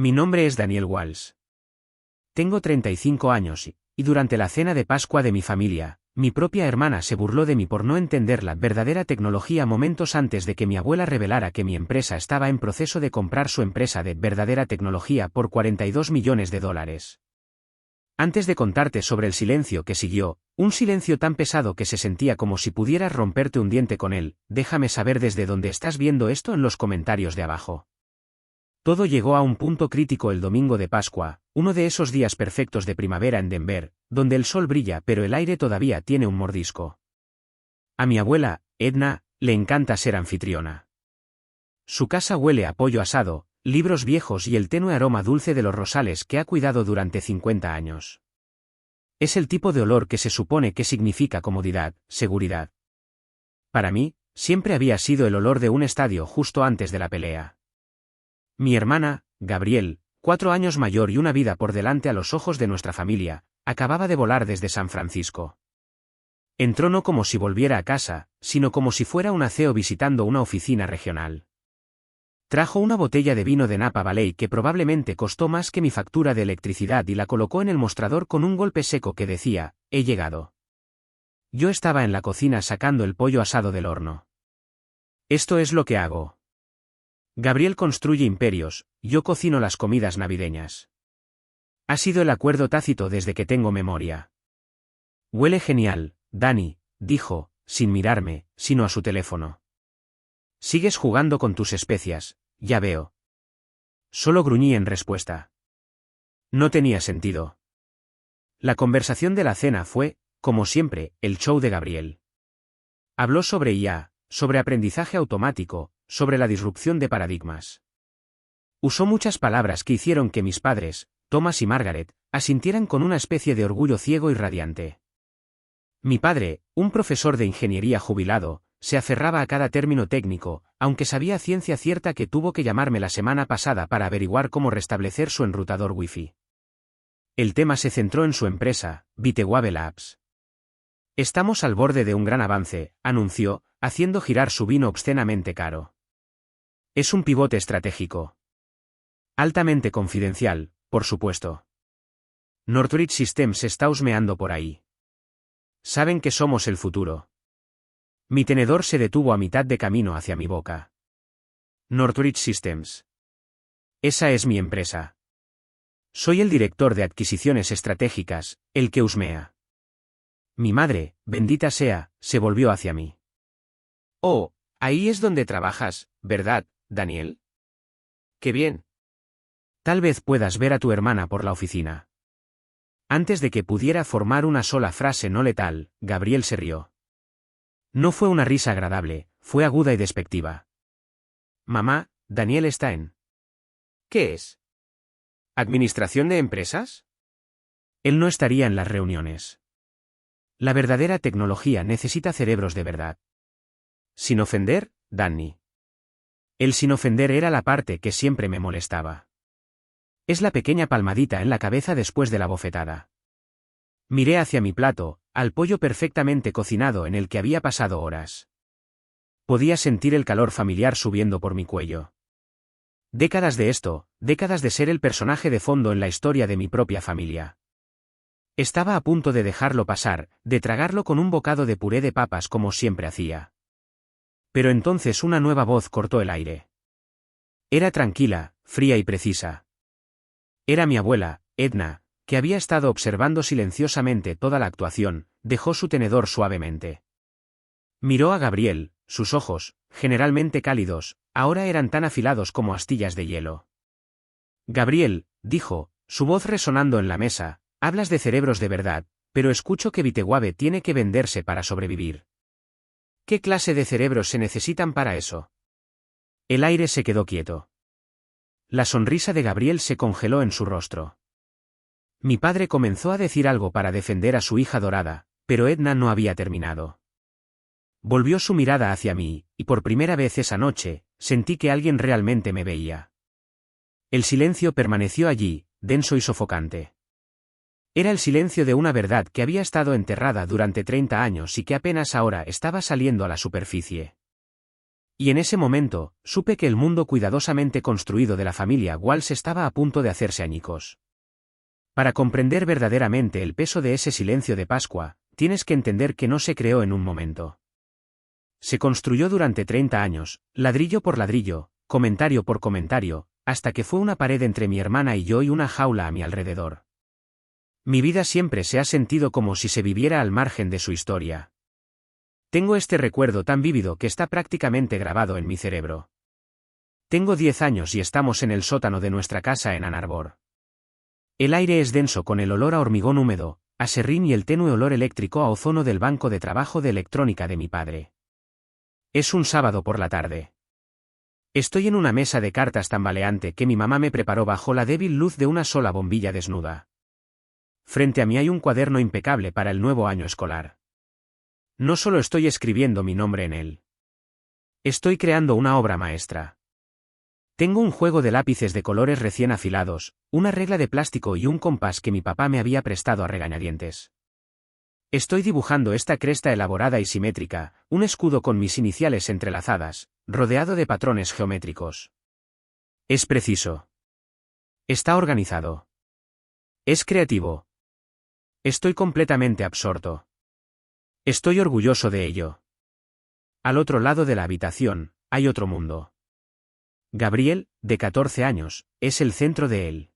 Mi nombre es Daniel Walsh. Tengo 35 años y durante la cena de Pascua de mi familia, mi propia hermana se burló de mí por no entender la verdadera tecnología momentos antes de que mi abuela revelara que mi empresa estaba en proceso de comprar su empresa de verdadera tecnología por $42 millones. Antes de contarte sobre el silencio que siguió, un silencio tan pesado que se sentía como si pudieras romperte un diente con él, déjame saber desde dónde estás viendo esto en los comentarios de abajo. Todo llegó a un punto crítico el domingo de Pascua, uno de esos días perfectos de primavera en Denver, donde el sol brilla pero el aire todavía tiene un mordisco. A mi abuela, Edna, le encanta ser anfitriona. Su casa huele a pollo asado, libros viejos y el tenue aroma dulce de los rosales que ha cuidado durante 50 años. Es el tipo de olor que se supone que significa comodidad, seguridad. Para mí, siempre había sido el olor de un estadio justo antes de la pelea. Mi hermana, Gabrielle, 4 años mayor y una vida por delante a los ojos de nuestra familia, acababa de volar desde San Francisco. Entró no como si volviera a casa, sino como si fuera un CEO visitando una oficina regional. Trajo una botella de vino de Napa Valley que probablemente costó más que mi factura de electricidad y la colocó en el mostrador con un golpe seco que decía, «He llegado». Yo estaba en la cocina sacando el pollo asado del horno. Esto es lo que hago. Gabriel construye imperios, yo cocino las comidas navideñas. Ha sido el acuerdo tácito desde que tengo memoria. Huele genial, Dani, dijo, sin mirarme, sino a su teléfono. Sigues jugando con tus especias, ya veo. Solo gruñí en respuesta. No tenía sentido. La conversación de la cena fue, como siempre, el show de Gabriel. Habló sobre IA, sobre aprendizaje automático, sobre la disrupción de paradigmas. Usó muchas palabras que hicieron que mis padres, Thomas y Margaret, asintieran con una especie de orgullo ciego y radiante. Mi padre, un profesor de ingeniería jubilado, se aferraba a cada término técnico, aunque sabía a ciencia cierta que tuvo que llamarme la semana pasada para averiguar cómo restablecer su enrutador Wi-Fi. El tema se centró en su empresa, Vitewave Labs. Estamos al borde de un gran avance, anunció, haciendo girar su vino obscenamente caro. Es un pivote estratégico. Altamente confidencial, por supuesto. Northridge Systems está husmeando por ahí. Saben que somos el futuro. Mi tenedor se detuvo a mitad de camino hacia mi boca. Northridge Systems. Esa es mi empresa. Soy el director de adquisiciones estratégicas, el que husmea. Mi madre, bendita sea, se volvió hacia mí. Oh, ahí es donde trabajas, ¿verdad, Daniel? ¡Qué bien! Tal vez puedas ver a tu hermana por la oficina. Antes de que pudiera formar una sola frase no letal, Gabriel se rió. No fue una risa agradable, fue aguda y despectiva. Mamá, Daniel está en... ¿Qué es? ¿Administración de empresas? Él no estaría en las reuniones. La verdadera tecnología necesita cerebros de verdad. Sin ofender, Danny. El sin ofender era la parte que siempre me molestaba. Es la pequeña palmadita en la cabeza después de la bofetada. Miré hacia mi plato, al pollo perfectamente cocinado en el que había pasado horas. Podía sentir el calor familiar subiendo por mi cuello. Décadas de esto, décadas de ser el personaje de fondo en la historia de mi propia familia. Estaba a punto de dejarlo pasar, de tragarlo con un bocado de puré de papas como siempre hacía. Pero entonces una nueva voz cortó el aire. Era tranquila, fría y precisa. Era mi abuela, Edna, que había estado observando silenciosamente toda la actuación, dejó su tenedor suavemente. Miró a Gabriel, sus ojos, generalmente cálidos, ahora eran tan afilados como astillas de hielo. Gabriel, dijo, su voz resonando en la mesa, hablas de cerebros de verdad, pero escucho que Vitewave tiene que venderse para sobrevivir. ¿Qué clase de cerebros se necesitan para eso? El aire se quedó quieto. La sonrisa de Gabriel se congeló en su rostro. Mi padre comenzó a decir algo para defender a su hija dorada, pero Edna no había terminado. Volvió su mirada hacia mí, y por primera vez esa noche, sentí que alguien realmente me veía. El silencio permaneció allí, denso y sofocante. Era el silencio de una verdad que había estado enterrada durante 30 años y que apenas ahora estaba saliendo a la superficie. Y en ese momento, supe que el mundo cuidadosamente construido de la familia Walsh estaba a punto de hacerse añicos. Para comprender verdaderamente el peso de ese silencio de Pascua, tienes que entender que no se creó en un momento. Se construyó durante 30 años, ladrillo por ladrillo, comentario por comentario, hasta que fue una pared entre mi hermana y yo y una jaula a mi alrededor. Mi vida siempre se ha sentido como si se viviera al margen de su historia. Tengo este recuerdo tan vívido que está prácticamente grabado en mi cerebro. Tengo 10 años y estamos en el sótano de nuestra casa en Ann Arbor. El aire es denso con el olor a hormigón húmedo, a serrín y el tenue olor eléctrico a ozono del banco de trabajo de electrónica de mi padre. Es un sábado por la tarde. Estoy en una mesa de cartas tambaleante que mi mamá me preparó bajo la débil luz de una sola bombilla desnuda. Frente a mí hay un cuaderno impecable para el nuevo año escolar. No solo estoy escribiendo mi nombre en él. Estoy creando una obra maestra. Tengo un juego de lápices de colores recién afilados, una regla de plástico y un compás que mi papá me había prestado a regañadientes. Estoy dibujando esta cresta elaborada y simétrica, un escudo con mis iniciales entrelazadas, rodeado de patrones geométricos. Es preciso. Está organizado. Es creativo. Estoy completamente absorto. Estoy orgulloso de ello. Al otro lado de la habitación, hay otro mundo. Gabriel, de 14 años, es el centro de él.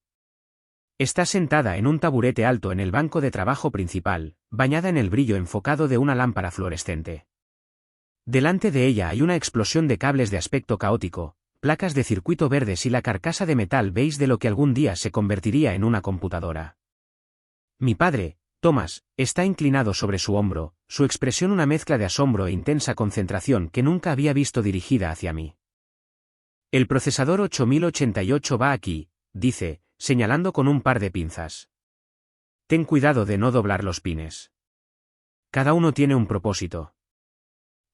Está sentada en un taburete alto en el banco de trabajo principal, bañada en el brillo enfocado de una lámpara fluorescente. Delante de ella hay una explosión de cables de aspecto caótico, placas de circuito verdes y la carcasa de metal beige de lo que algún día se convertiría en una computadora. Mi padre, Thomas, está inclinado sobre su hombro, su expresión una mezcla de asombro e intensa concentración que nunca había visto dirigida hacia mí. El procesador 8088 va aquí, dice, señalando con un par de pinzas. Ten cuidado de no doblar los pines. Cada uno tiene un propósito.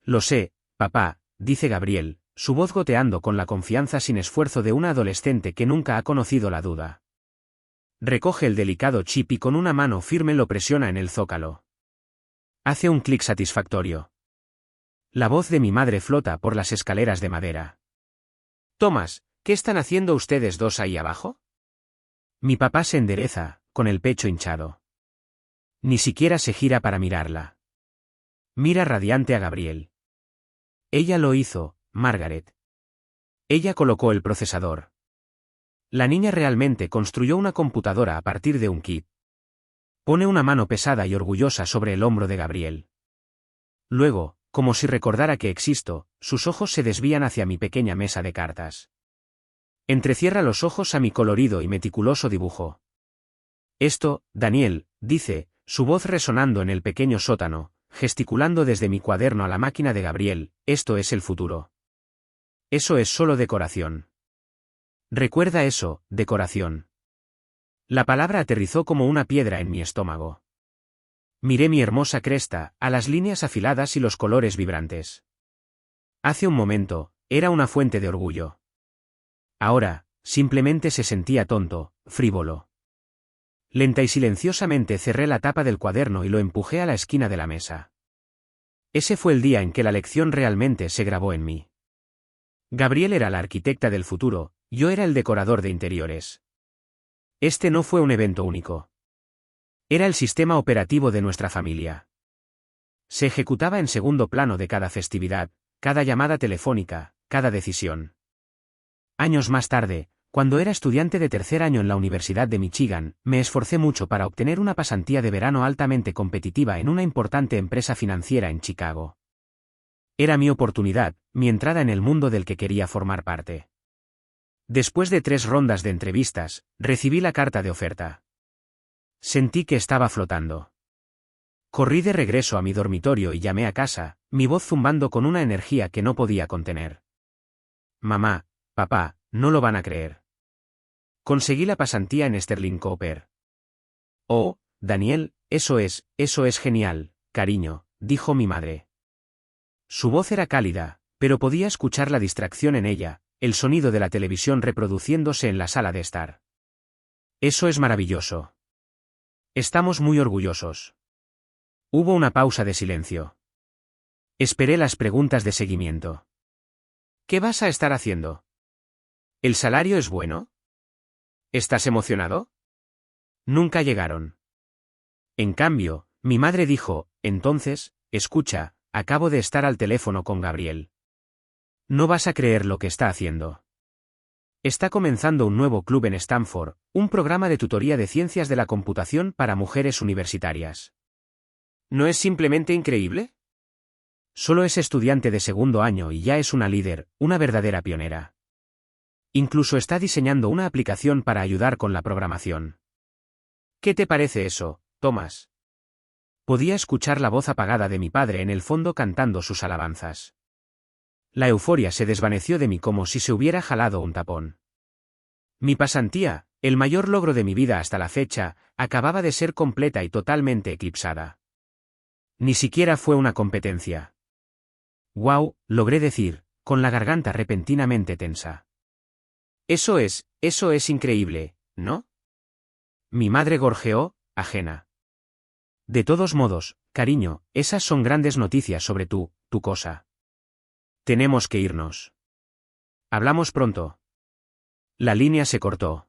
Lo sé, papá, dice Gabriel, su voz goteando con la confianza sin esfuerzo de una adolescente que nunca ha conocido la duda. Recoge el delicado chip y con una mano firme lo presiona en el zócalo. Hace un clic satisfactorio. La voz de mi madre flota por las escaleras de madera. Thomas, ¿qué están haciendo ustedes dos ahí abajo? Mi papá se endereza, con el pecho hinchado. Ni siquiera se gira para mirarla. Mira radiante a Gabriel. Ella lo hizo, Margaret. Ella colocó el procesador. La niña realmente construyó una computadora a partir de un kit. Pone una mano pesada y orgullosa sobre el hombro de Gabriel. Luego, como si recordara que existo, sus ojos se desvían hacia mi pequeña mesa de cartas. Entrecierra los ojos a mi colorido y meticuloso dibujo. Esto, Daniel, dice, su voz resonando en el pequeño sótano, gesticulando desde mi cuaderno a la máquina de Gabriel, esto es el futuro. Eso es solo decoración. Recuerda eso, decoración. La palabra aterrizó como una piedra en mi estómago. Miré mi hermosa cresta, a las líneas afiladas y los colores vibrantes. Hace un momento, era una fuente de orgullo. Ahora, simplemente se sentía tonto, frívolo. Lenta y silenciosamente cerré la tapa del cuaderno y lo empujé a la esquina de la mesa. Ese fue el día en que la lección realmente se grabó en mí. Gabriel era la arquitecta del futuro, yo era el decorador de interiores. Este no fue un evento único. Era el sistema operativo de nuestra familia. Se ejecutaba en segundo plano de cada festividad, cada llamada telefónica, cada decisión. Años más tarde, cuando era estudiante de tercer año en la Universidad de Michigan, me esforcé mucho para obtener una pasantía de verano altamente competitiva en una importante empresa financiera en Chicago. Era mi oportunidad, mi entrada en el mundo del que quería formar parte. Después de 3 rondas de entrevistas, recibí la carta de oferta. Sentí que estaba flotando. Corrí de regreso a mi dormitorio y llamé a casa, mi voz zumbando con una energía que no podía contener. Mamá, papá, no lo van a creer. Conseguí la pasantía en Sterling Cooper. Oh, Daniel, eso es genial, cariño, dijo mi madre. Su voz era cálida, pero podía escuchar la distracción en ella, el sonido de la televisión reproduciéndose en la sala de estar. Eso es maravilloso. Estamos muy orgullosos. Hubo una pausa de silencio. Esperé las preguntas de seguimiento. ¿Qué vas a estar haciendo? ¿El salario es bueno? ¿Estás emocionado? Nunca llegaron. En cambio, mi madre dijo, entonces, escucha, acabo de estar al teléfono con Gabriel. No vas a creer lo que está haciendo. Está comenzando un nuevo club en Stanford, un programa de tutoría de ciencias de la computación para mujeres universitarias. ¿No es simplemente increíble? Solo es estudiante de segundo año y ya es una líder, una verdadera pionera. Incluso está diseñando una aplicación para ayudar con la programación. ¿Qué te parece eso, Thomas? Podía escuchar la voz apagada de mi padre en el fondo cantando sus alabanzas. La euforia se desvaneció de mí como si se hubiera jalado un tapón. Mi pasantía, el mayor logro de mi vida hasta la fecha, acababa de ser completa y totalmente eclipsada. Ni siquiera fue una competencia. «Wow», logré decir, con la garganta repentinamente tensa. Eso es increíble, ¿no? Mi madre gorjeó, ajena. De todos modos, cariño, esas son grandes noticias sobre tu cosa. Tenemos que irnos. Hablamos pronto. La línea se cortó.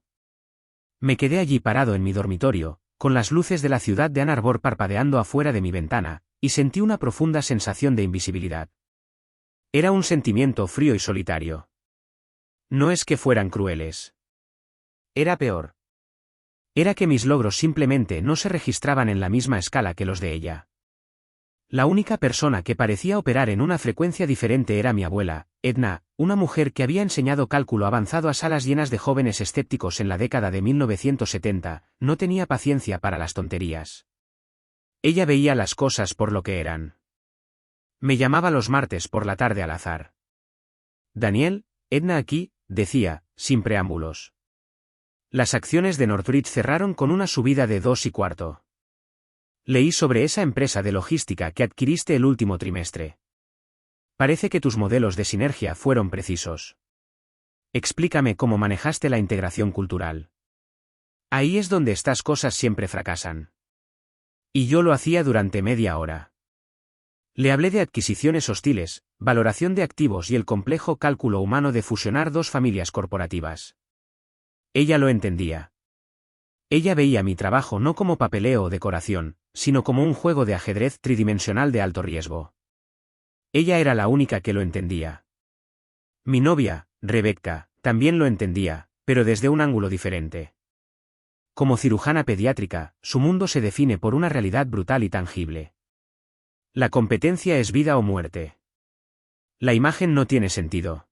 Me quedé allí parado en mi dormitorio, con las luces de la ciudad de Ann Arbor parpadeando afuera de mi ventana, y sentí una profunda sensación de invisibilidad. Era un sentimiento frío y solitario. No es que fueran crueles. Era peor. Era que mis logros simplemente no se registraban en la misma escala que los de ella. La única persona que parecía operar en una frecuencia diferente era mi abuela, Edna, una mujer que había enseñado cálculo avanzado a salas llenas de jóvenes escépticos en la década de 1970, no tenía paciencia para las tonterías. Ella veía las cosas por lo que eran. Me llamaba los martes por la tarde al azar. Daniel, Edna aquí, decía, sin preámbulos. Las acciones de Northridge cerraron con una subida de 2,25. Leí sobre esa empresa de logística que adquiriste el último trimestre. Parece que tus modelos de sinergia fueron precisos. Explícame cómo manejaste la integración cultural. Ahí es donde estas cosas siempre fracasan. Y yo lo hacía durante media hora. Le hablé de adquisiciones hostiles, valoración de activos y el complejo cálculo humano de fusionar dos familias corporativas. Ella lo entendía. Ella veía mi trabajo no como papeleo o decoración, sino como un juego de ajedrez tridimensional de alto riesgo. Ella era la única que lo entendía. Mi novia, Rebecca, también lo entendía, pero desde un ángulo diferente. Como cirujana pediátrica, su mundo se define por una realidad brutal y tangible. La competencia es vida o muerte. La imagen no tiene sentido.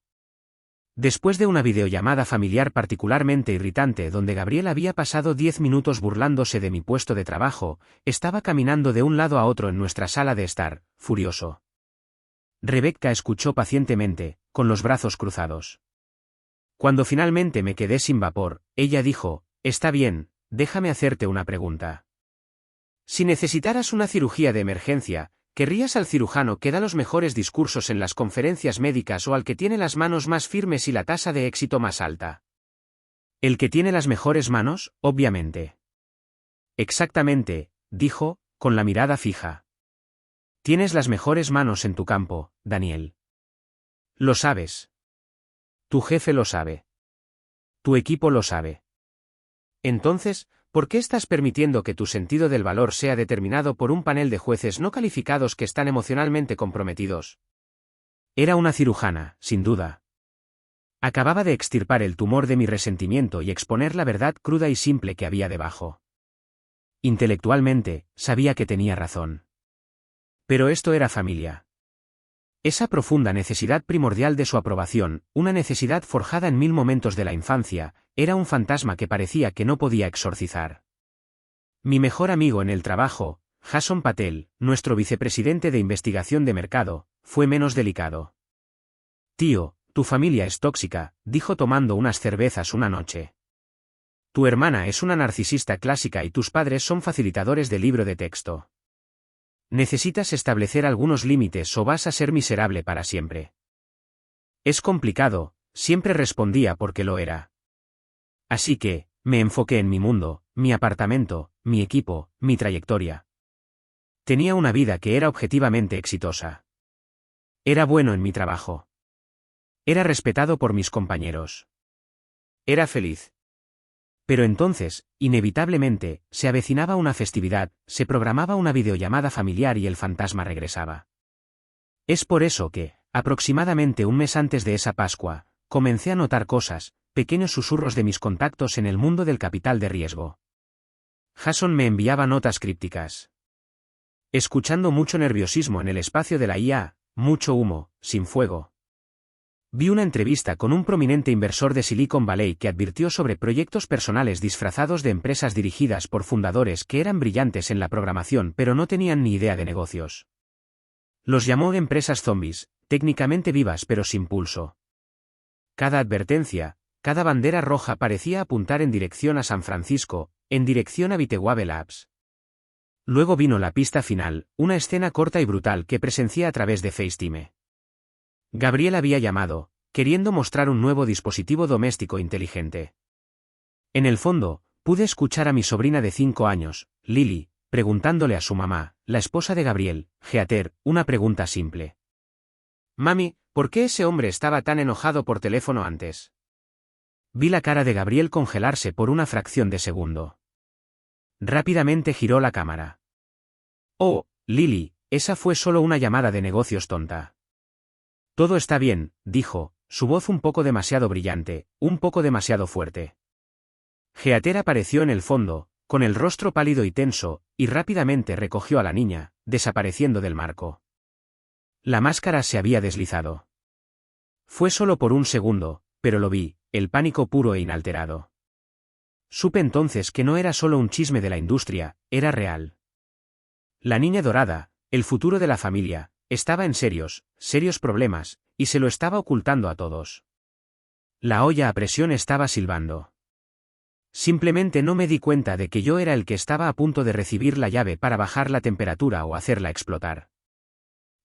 Después de una videollamada familiar particularmente irritante donde Gabriel había pasado 10 minutos burlándose de mi puesto de trabajo, estaba caminando de un lado a otro en nuestra sala de estar, furioso. Rebecca escuchó pacientemente, con los brazos cruzados. Cuando finalmente me quedé sin vapor, ella dijo, «Está bien, déjame hacerte una pregunta. Si necesitaras una cirugía de emergencia, ¿querrías al cirujano que da los mejores discursos en las conferencias médicas o al que tiene las manos más firmes y la tasa de éxito más alta? El que tiene las mejores manos, obviamente». Exactamente, dijo, con la mirada fija. Tienes las mejores manos en tu campo, Daniel. Lo sabes. Tu jefe lo sabe. Tu equipo lo sabe. Entonces, ¿por qué estás permitiendo que tu sentido del valor sea determinado por un panel de jueces no calificados que están emocionalmente comprometidos? Era una cirujana, sin duda. Acababa de extirpar el tumor de mi resentimiento y exponer la verdad cruda y simple que había debajo. Intelectualmente, sabía que tenía razón. Pero esto era familia. Esa profunda necesidad primordial de su aprobación, una necesidad forjada en 1000 momentos de la infancia, era un fantasma que parecía que no podía exorcizar. Mi mejor amigo en el trabajo, Jason Patel, nuestro vicepresidente de investigación de mercado, fue menos delicado. «Tío, tu familia es tóxica», dijo tomando unas cervezas una noche. «Tu hermana es una narcisista clásica y tus padres son facilitadores de libro de texto. Necesitas establecer algunos límites o vas a ser miserable para siempre». «Es complicado», siempre respondía porque lo era. Así que, me enfoqué en mi mundo, mi apartamento, mi equipo, mi trayectoria. Tenía una vida que era objetivamente exitosa. Era bueno en mi trabajo. Era respetado por mis compañeros. Era feliz. Pero entonces, inevitablemente, se avecinaba una festividad, se programaba una videollamada familiar y el fantasma regresaba. Es por eso que, aproximadamente un mes antes de esa Pascua, comencé a notar cosas, pequeños susurros de mis contactos en el mundo del capital de riesgo. Jason me enviaba notas crípticas. Escuchando mucho nerviosismo en el espacio de la IA, mucho humo, sin fuego. Vi una entrevista con un prominente inversor de Silicon Valley que advirtió sobre proyectos personales disfrazados de empresas dirigidas por fundadores que eran brillantes en la programación pero no tenían ni idea de negocios. Los llamó empresas zombies, técnicamente vivas pero sin pulso. Cada advertencia, cada bandera roja parecía apuntar en dirección a San Francisco, en dirección a Viteguave Labs. Luego vino la pista final, una escena corta y brutal que presencié a través de FaceTime. Gabriel había llamado, queriendo mostrar un nuevo dispositivo doméstico inteligente. En el fondo, pude escuchar a mi sobrina de 5 años, Lily, preguntándole a su mamá, la esposa de Gabriel, Heather, una pregunta simple. Mami, ¿por qué ese hombre estaba tan enojado por teléfono antes? Vi la cara de Gabriel congelarse por una fracción de segundo. Rápidamente giró la cámara. Oh, Lily, esa fue solo una llamada de negocios tonta. Todo está bien, dijo, su voz un poco demasiado brillante, un poco demasiado fuerte. Heather apareció en el fondo, con el rostro pálido y tenso, y rápidamente recogió a la niña, desapareciendo del marco. La máscara se había deslizado. Fue solo por un segundo, pero lo vi, el pánico puro e inalterado. Supe entonces que no era solo un chisme de la industria, era real. La niña dorada, el futuro de la familia, estaba en serios problemas, y se lo estaba ocultando a todos. La olla a presión estaba silbando. Simplemente no me di cuenta de que yo era el que estaba a punto de recibir la llave para bajar la temperatura o hacerla explotar.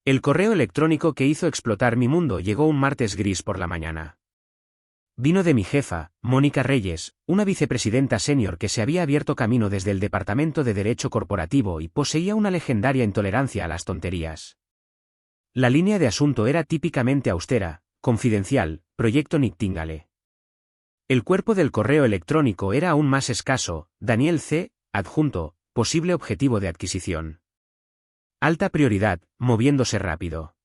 El correo electrónico que hizo explotar mi mundo llegó un martes gris por la mañana. Vino de mi jefa, Mónica Reyes, una vicepresidenta senior que se había abierto camino desde el Departamento de Derecho Corporativo y poseía una legendaria intolerancia a las tonterías. La línea de asunto era típicamente austera, confidencial, proyecto Nightingale. El cuerpo del correo electrónico era aún más escaso, Daniel C., adjunto, posible objetivo de adquisición. Alta prioridad, moviéndose rápido.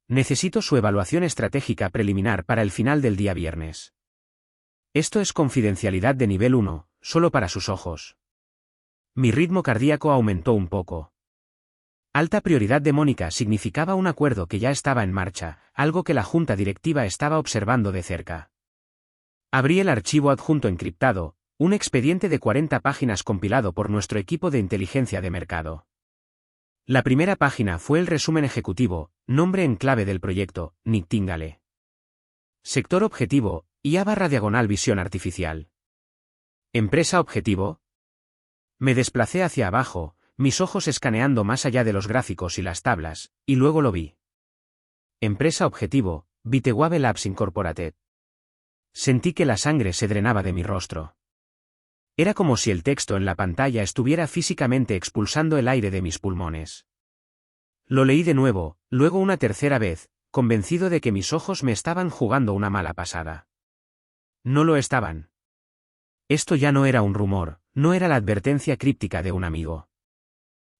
Necesito su evaluación estratégica preliminar para el final del día viernes. Esto es confidencialidad de nivel 1, solo para sus ojos. Mi ritmo cardíaco aumentó un poco. Alta prioridad de Mónica significaba un acuerdo que ya estaba en marcha, algo que la junta directiva estaba observando de cerca. Abrí el archivo adjunto encriptado, un expediente de 40 páginas compilado por nuestro equipo de inteligencia de mercado. La primera página fue el resumen ejecutivo, nombre en clave del proyecto, Nightingale. Sector objetivo, IA/visión artificial. Empresa objetivo. Me desplacé hacia abajo, mis ojos escaneando más allá de los gráficos y las tablas, y luego lo vi. Empresa objetivo, Viteguave Labs Incorporated. Sentí que la sangre se drenaba de mi rostro. Era como si el texto en la pantalla estuviera físicamente expulsando el aire de mis pulmones. Lo leí de nuevo, luego una tercera vez, convencido de que mis ojos me estaban jugando una mala pasada. No lo estaban. Esto ya no era un rumor, no era la advertencia críptica de un amigo.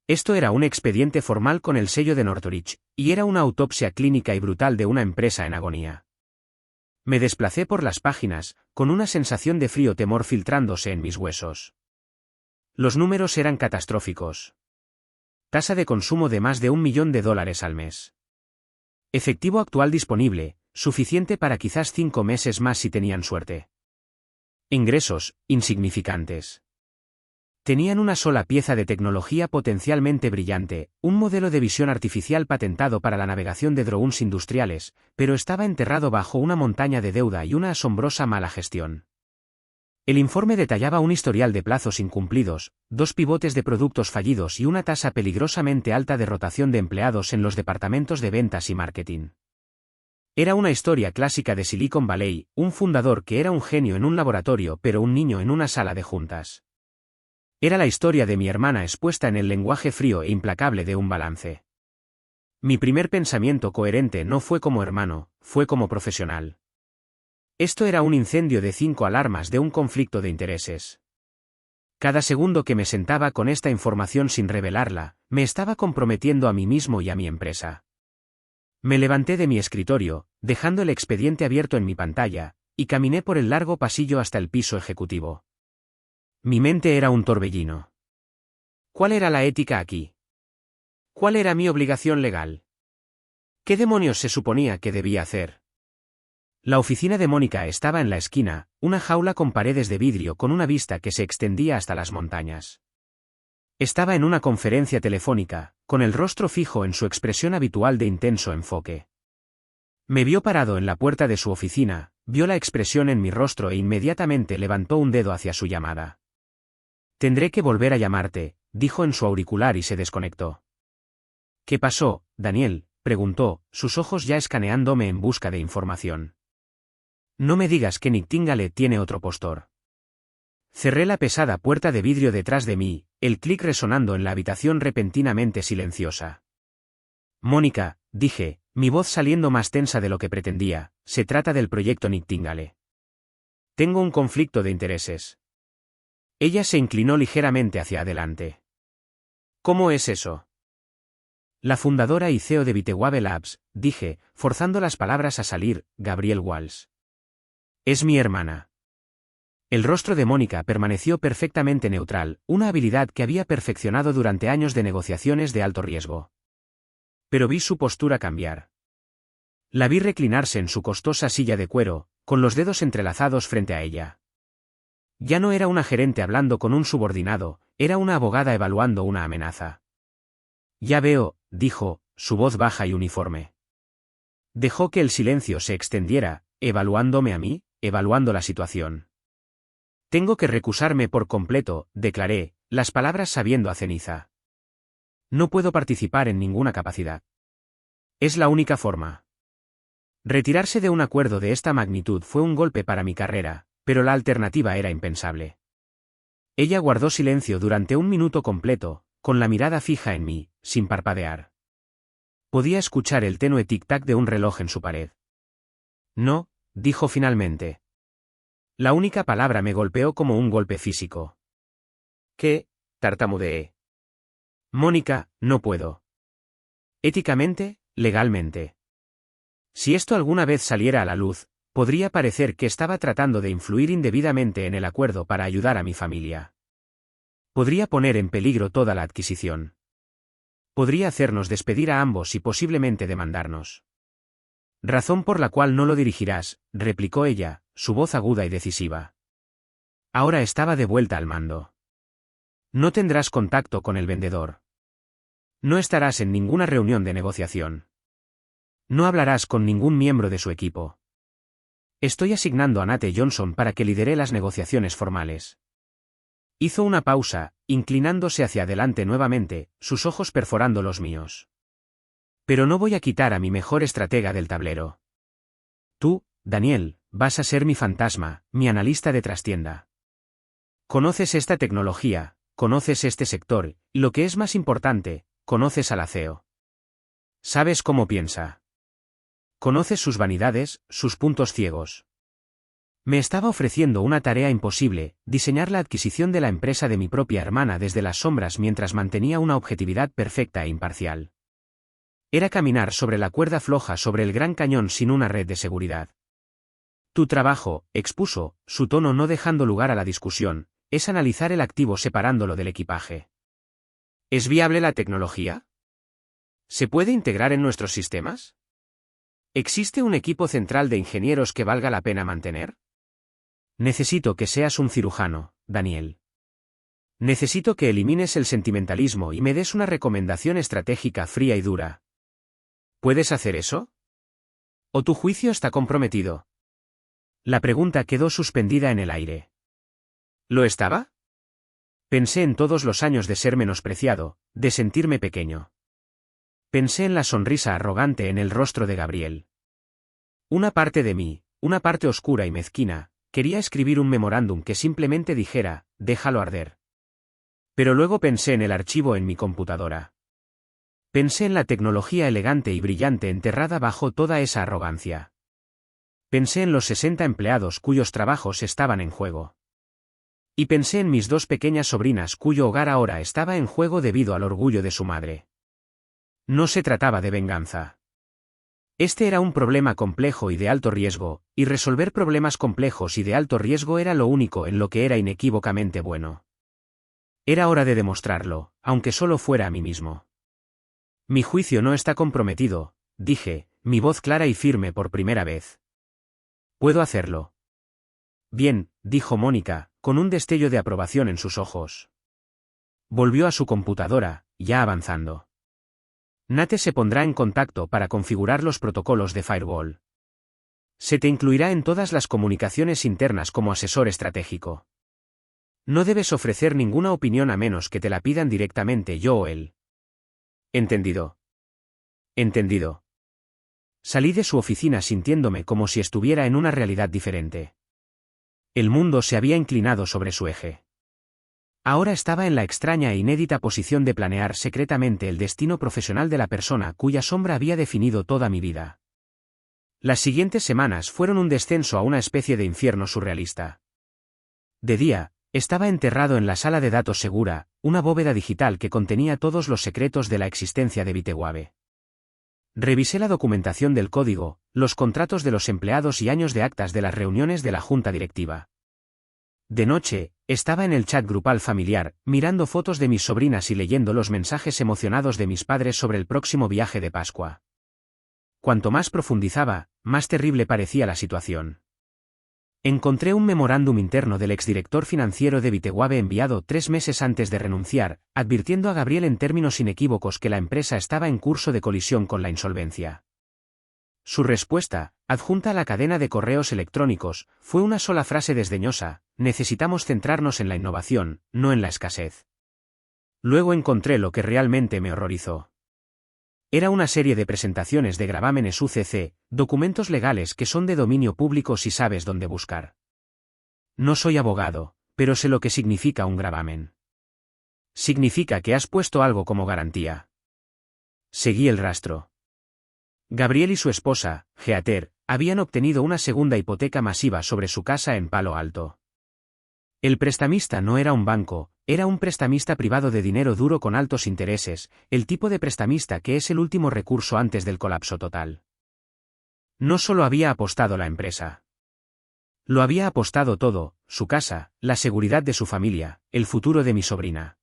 Esto era un expediente formal con el sello de Northridge, y era una autopsia clínica y brutal de una empresa en agonía. Me desplacé por las páginas, con una sensación de frío temor filtrándose en mis huesos. Los números eran catastróficos. Tasa de consumo de más de $1 millón al mes. Efectivo actual disponible, suficiente para quizás 5 meses más si tenían suerte. Ingresos, insignificantes. Tenían una sola pieza de tecnología potencialmente brillante, un modelo de visión artificial patentado para la navegación de drones industriales, pero estaba enterrado bajo una montaña de deuda y una asombrosa mala gestión. El informe detallaba un historial de plazos incumplidos, 2 pivotes de productos fallidos y una tasa peligrosamente alta de rotación de empleados en los departamentos de ventas y marketing. Era una historia clásica de Silicon Valley, un fundador que era un genio en un laboratorio pero un niño en una sala de juntas. Era la historia de mi hermana expuesta en el lenguaje frío e implacable de un balance. Mi primer pensamiento coherente no fue como hermano, fue como profesional. Esto era un incendio de 5 alarmas de un conflicto de intereses. Cada segundo que me sentaba con esta información sin revelarla, me estaba comprometiendo a mí mismo y a mi empresa. Me levanté de mi escritorio, dejando el expediente abierto en mi pantalla, y caminé por el largo pasillo hasta el piso ejecutivo. Mi mente era un torbellino. ¿Cuál era la ética aquí? ¿Cuál era mi obligación legal? ¿Qué demonios se suponía que debía hacer? La oficina de Mónica estaba en la esquina, una jaula con paredes de vidrio con una vista que se extendía hasta las montañas. Estaba en una conferencia telefónica, con el rostro fijo en su expresión habitual de intenso enfoque. Me vio parado en la puerta de su oficina, vio la expresión en mi rostro e inmediatamente levantó un dedo hacia su llamada. «Tendré que volver a llamarte», dijo en su auricular y se desconectó. «¿Qué pasó, Daniel?», preguntó, sus ojos ya escaneándome en busca de información. «No me digas que Nightingale tiene otro postor». Cerré la pesada puerta de vidrio detrás de mí, el clic resonando en la habitación repentinamente silenciosa. «Mónica», dije, mi voz saliendo más tensa de lo que pretendía, «se trata del proyecto Nightingale. Tengo un conflicto de intereses». Ella se inclinó ligeramente hacia adelante. «¿Cómo es eso?». «La fundadora y CEO de Bitewave Labs», dije, forzando las palabras a salir, «Gabrielle Walsh. Es mi hermana». El rostro de Mónica permaneció perfectamente neutral, una habilidad que había perfeccionado durante años de negociaciones de alto riesgo. Pero vi su postura cambiar. La vi reclinarse en su costosa silla de cuero, con los dedos entrelazados frente a ella. Ya no era una gerente hablando con un subordinado, era una abogada evaluando una amenaza. «Ya veo», dijo, su voz baja y uniforme. Dejó que el silencio se extendiera, evaluándome a mí, evaluando la situación. «Tengo que recusarme por completo», declaré, las palabras sabiendo a ceniza. «No puedo participar en ninguna capacidad. Es la única forma». Retirarse de un acuerdo de esta magnitud fue un golpe para mi carrera, pero la alternativa era impensable. Ella guardó silencio durante un minuto completo, con la mirada fija en mí, sin parpadear. Podía escuchar el tenue tic-tac de un reloj en su pared. «No», dijo finalmente. La única palabra me golpeó como un golpe físico. «¿Qué?», tartamudeé. «Mónica, no puedo. Éticamente, legalmente. Si esto alguna vez saliera a la luz, podría parecer que estaba tratando de influir indebidamente en el acuerdo para ayudar a mi familia. Podría poner en peligro toda la adquisición. Podría hacernos despedir a ambos y posiblemente demandarnos». «Razón por la cual no lo dirigirás», replicó ella, su voz aguda y decisiva. Ahora estaba de vuelta al mando. «No tendrás contacto con el vendedor. No estarás en ninguna reunión de negociación. No hablarás con ningún miembro de su equipo. Estoy asignando a Nate Johnson para que lidere las negociaciones formales». Hizo una pausa, inclinándose hacia adelante nuevamente, sus ojos perforando los míos. «Pero no voy a quitar a mi mejor estratega del tablero. Tú, Daniel, vas a ser mi fantasma, mi analista de trastienda. Conoces esta tecnología, conoces este sector, y lo que es más importante, conoces a la CEO. Sabes cómo piensa. Conoces sus vanidades, sus puntos ciegos». Me estaba ofreciendo una tarea imposible, diseñar la adquisición de la empresa de mi propia hermana desde las sombras mientras mantenía una objetividad perfecta e imparcial. Era caminar sobre la cuerda floja sobre el Gran Cañón sin una red de seguridad. «Tu trabajo», expuso, su tono no dejando lugar a la discusión, «es analizar el activo separándolo del equipaje». ¿Es viable la tecnología? ¿Se puede integrar en nuestros sistemas? ¿Existe un equipo central de ingenieros que valga la pena mantener? Necesito que seas un cirujano, Daniel. Necesito que elimines el sentimentalismo y me des una recomendación estratégica fría y dura. ¿Puedes hacer eso? ¿O tu juicio está comprometido? La pregunta quedó suspendida en el aire. ¿Lo estaba? Pensé en todos los años de ser menospreciado, de sentirme pequeño. Pensé en la sonrisa arrogante en el rostro de Gabrielle. Una parte de mí, una parte oscura y mezquina, quería escribir un memorándum que simplemente dijera, déjalo arder. Pero luego pensé en el archivo en mi computadora. Pensé en la tecnología elegante y brillante enterrada bajo toda esa arrogancia. Pensé en los 60 empleados cuyos trabajos estaban en juego. Y pensé en mis 2 pequeñas sobrinas cuyo hogar ahora estaba en juego debido al orgullo de su madre. No se trataba de venganza. Este era un problema complejo y de alto riesgo, y resolver problemas complejos y de alto riesgo era lo único en lo que era inequívocamente bueno. Era hora de demostrarlo, aunque solo fuera a mí mismo. Mi juicio no está comprometido, dije, mi voz clara y firme por primera vez. Puedo hacerlo. Bien, dijo Mónica, con un destello de aprobación en sus ojos. Volvió a su computadora, ya avanzando. Nate se pondrá en contacto para configurar los protocolos de firewall. Se te incluirá en todas las comunicaciones internas como asesor estratégico. No debes ofrecer ninguna opinión a menos que te la pidan directamente yo o él. ¿Entendido? Entendido. Salí de su oficina sintiéndome como si estuviera en una realidad diferente. El mundo se había inclinado sobre su eje. Ahora estaba en la extraña e inédita posición de planear secretamente el destino profesional de la persona cuya sombra había definido toda mi vida. Las siguientes semanas fueron un descenso a una especie de infierno surrealista. De día, estaba enterrado en la sala de datos segura, una bóveda digital que contenía todos los secretos de la existencia de Bitewave. Revisé la documentación del código, los contratos de los empleados y años de actas de las reuniones de la junta directiva. De noche, estaba en el chat grupal familiar, mirando fotos de mis sobrinas y leyendo los mensajes emocionados de mis padres sobre el próximo viaje de Pascua. Cuanto más profundizaba, más terrible parecía la situación. Encontré un memorándum interno del exdirector financiero de Bitewave enviado 3 meses antes de renunciar, advirtiendo a Gabriel en términos inequívocos que la empresa estaba en curso de colisión con la insolvencia. Su respuesta, adjunta a la cadena de correos electrónicos, fue una sola frase desdeñosa: necesitamos centrarnos en la innovación, no en la escasez. Luego encontré lo que realmente me horrorizó. Era una serie de presentaciones de gravámenes UCC, documentos legales que son de dominio público si sabes dónde buscar. No soy abogado, pero sé lo que significa un gravamen. Significa que has puesto algo como garantía. Seguí el rastro. Gabriel y su esposa, Heather, habían obtenido una segunda hipoteca masiva sobre su casa en Palo Alto. El prestamista no era un banco, era un prestamista privado de dinero duro con altos intereses, el tipo de prestamista que es el último recurso antes del colapso total. No solo había apostado la empresa. Lo había apostado todo: su casa, la seguridad de su familia, el futuro de mi sobrina.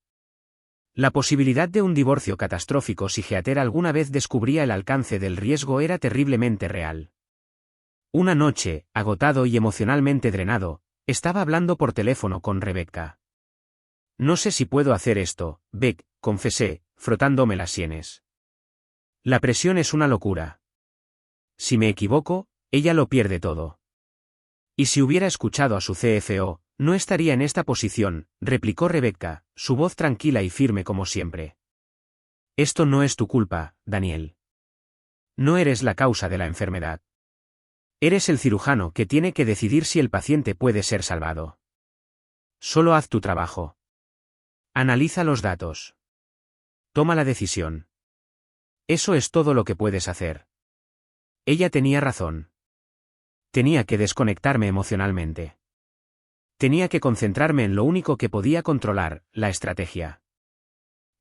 La posibilidad de un divorcio catastrófico si Heather alguna vez descubría el alcance del riesgo era terriblemente real. Una noche, agotado y emocionalmente drenado, estaba hablando por teléfono con Rebecca. No sé si puedo hacer esto, Beck, confesé, frotándome las sienes. La presión es una locura. Si me equivoco, ella lo pierde todo. Y si hubiera escuchado a su CFO, no estaría en esta posición, replicó Rebecca, su voz tranquila y firme como siempre. Esto no es tu culpa, Daniel. No eres la causa de la enfermedad. Eres el cirujano que tiene que decidir si el paciente puede ser salvado. Solo haz tu trabajo. Analiza los datos. Toma la decisión. Eso es todo lo que puedes hacer. Ella tenía razón. Tenía que desconectarme emocionalmente. Tenía que concentrarme en lo único que podía controlar, la estrategia.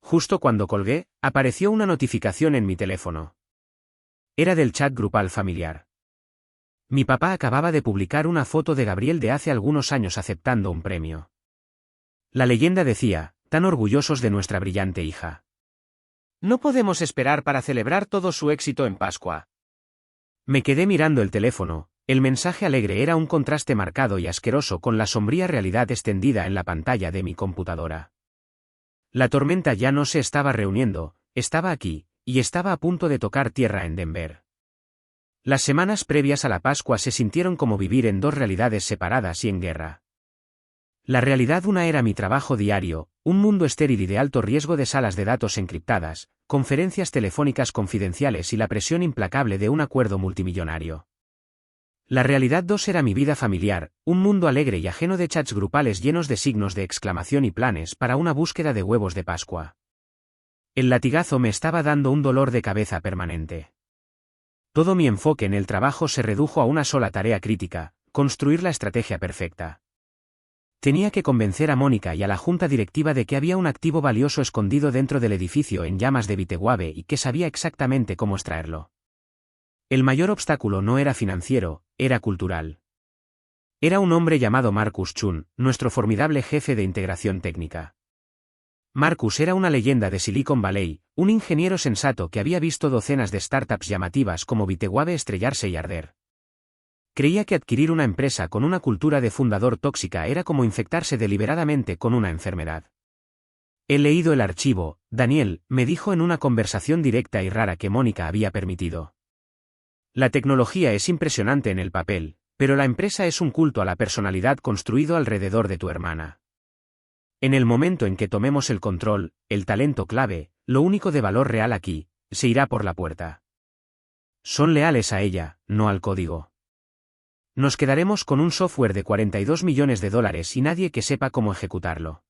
Justo cuando colgué, apareció una notificación en mi teléfono. Era del chat grupal familiar. Mi papá acababa de publicar una foto de Gabriel de hace algunos años aceptando un premio. La leyenda decía: tan orgullosos de nuestra brillante hija. No podemos esperar para celebrar todo su éxito en Pascua. Me quedé mirando el teléfono. El mensaje alegre era un contraste marcado y asqueroso con la sombría realidad extendida en la pantalla de mi computadora. La tormenta ya no se estaba reuniendo, estaba aquí, y estaba a punto de tocar tierra en Denver. Las semanas previas a la Pascua se sintieron como vivir en 2 realidades separadas y en guerra. La realidad una era mi trabajo diario, un mundo estéril y de alto riesgo de salas de datos encriptadas, conferencias telefónicas confidenciales y la presión implacable de un acuerdo multimillonario. La realidad 2 era mi vida familiar, un mundo alegre y ajeno de chats grupales llenos de signos de exclamación y planes para una búsqueda de huevos de Pascua. El latigazo me estaba dando un dolor de cabeza permanente. Todo mi enfoque en el trabajo se redujo a una sola tarea crítica: construir la estrategia perfecta. Tenía que convencer a Mónica y a la junta directiva de que había un activo valioso escondido dentro del edificio en llamas de Viteguave y que sabía exactamente cómo extraerlo. El mayor obstáculo no era financiero, era cultural. Era un hombre llamado Marcus Chun, nuestro formidable jefe de integración técnica. Marcus era una leyenda de Silicon Valley, un ingeniero sensato que había visto docenas de startups llamativas como Viteguave estrellarse y arder. Creía que adquirir una empresa con una cultura de fundador tóxica era como infectarse deliberadamente con una enfermedad. He leído el archivo, Daniel, me dijo en una conversación directa y rara que Mónica había permitido. La tecnología es impresionante en el papel, pero la empresa es un culto a la personalidad construido alrededor de tu hermana. En el momento en que tomemos el control, el talento clave, lo único de valor real aquí, se irá por la puerta. Son leales a ella, no al código. Nos quedaremos con un software de $42 millones y nadie que sepa cómo ejecutarlo.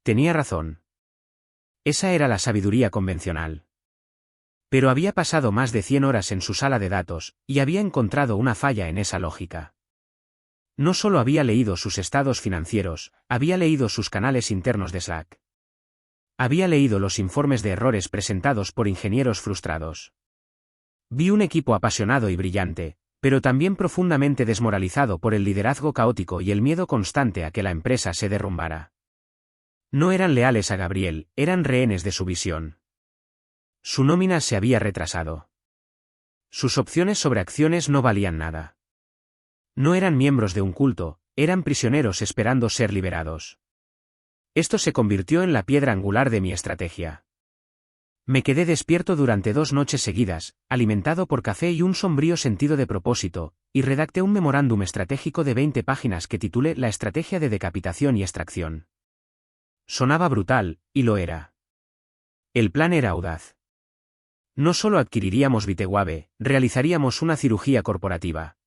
Tenía razón. Esa era la sabiduría convencional. Pero había pasado más de 100 horas en su sala de datos, y había encontrado una falla en esa lógica. No solo había leído sus estados financieros, había leído sus canales internos de Slack. Había leído los informes de errores presentados por ingenieros frustrados. Vi un equipo apasionado y brillante, pero también profundamente desmoralizado por el liderazgo caótico y el miedo constante a que la empresa se derrumbara. No eran leales a Gabriel, eran rehenes de su visión. Su nómina se había retrasado. Sus opciones sobre acciones no valían nada. No eran miembros de un culto, eran prisioneros esperando ser liberados. Esto se convirtió en la piedra angular de mi estrategia. Me quedé despierto durante 2 noches seguidas, alimentado por café y un sombrío sentido de propósito, y redacté un memorándum estratégico de 20 páginas que titulé La estrategia de decapitación y extracción. Sonaba brutal, y lo era. El plan era audaz. No solo adquiriríamos Viteguave, realizaríamos una cirugía corporativa.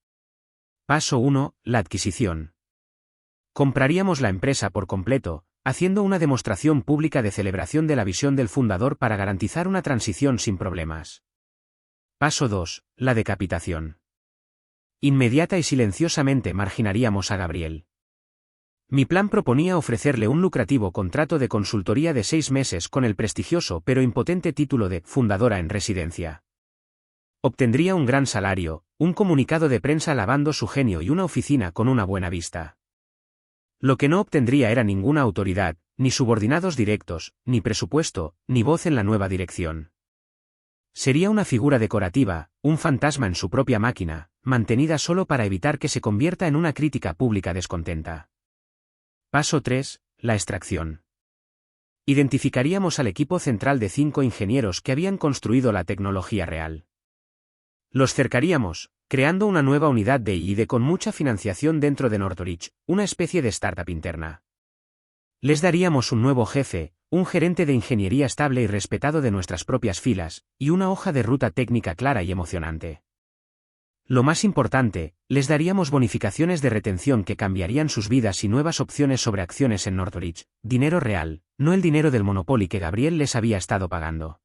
Paso 1, la adquisición. Compraríamos la empresa por completo, haciendo una demostración pública de celebración de la visión del fundador para garantizar una transición sin problemas. Paso 2, la decapitación. Inmediata y silenciosamente marginaríamos a Gabriel. Mi plan proponía ofrecerle un lucrativo contrato de consultoría de 6 meses con el prestigioso pero impotente título de fundadora en residencia. Obtendría un gran salario, un comunicado de prensa alabando su genio y una oficina con una buena vista. Lo que no obtendría era ninguna autoridad, ni subordinados directos, ni presupuesto, ni voz en la nueva dirección. Sería una figura decorativa, un fantasma en su propia máquina, mantenida solo para evitar que se convierta en una crítica pública descontenta. Paso 3, la extracción. Identificaríamos al equipo central de 5 ingenieros que habían construido la tecnología real. Los cercaríamos, creando una nueva unidad de I+D con mucha financiación dentro de Northridge, una especie de startup interna. Les daríamos un nuevo jefe, un gerente de ingeniería estable y respetado de nuestras propias filas, y una hoja de ruta técnica clara y emocionante. Lo más importante, les daríamos bonificaciones de retención que cambiarían sus vidas y nuevas opciones sobre acciones en Northridge, dinero real, no el dinero del Monopoly que Gabriel les había estado pagando.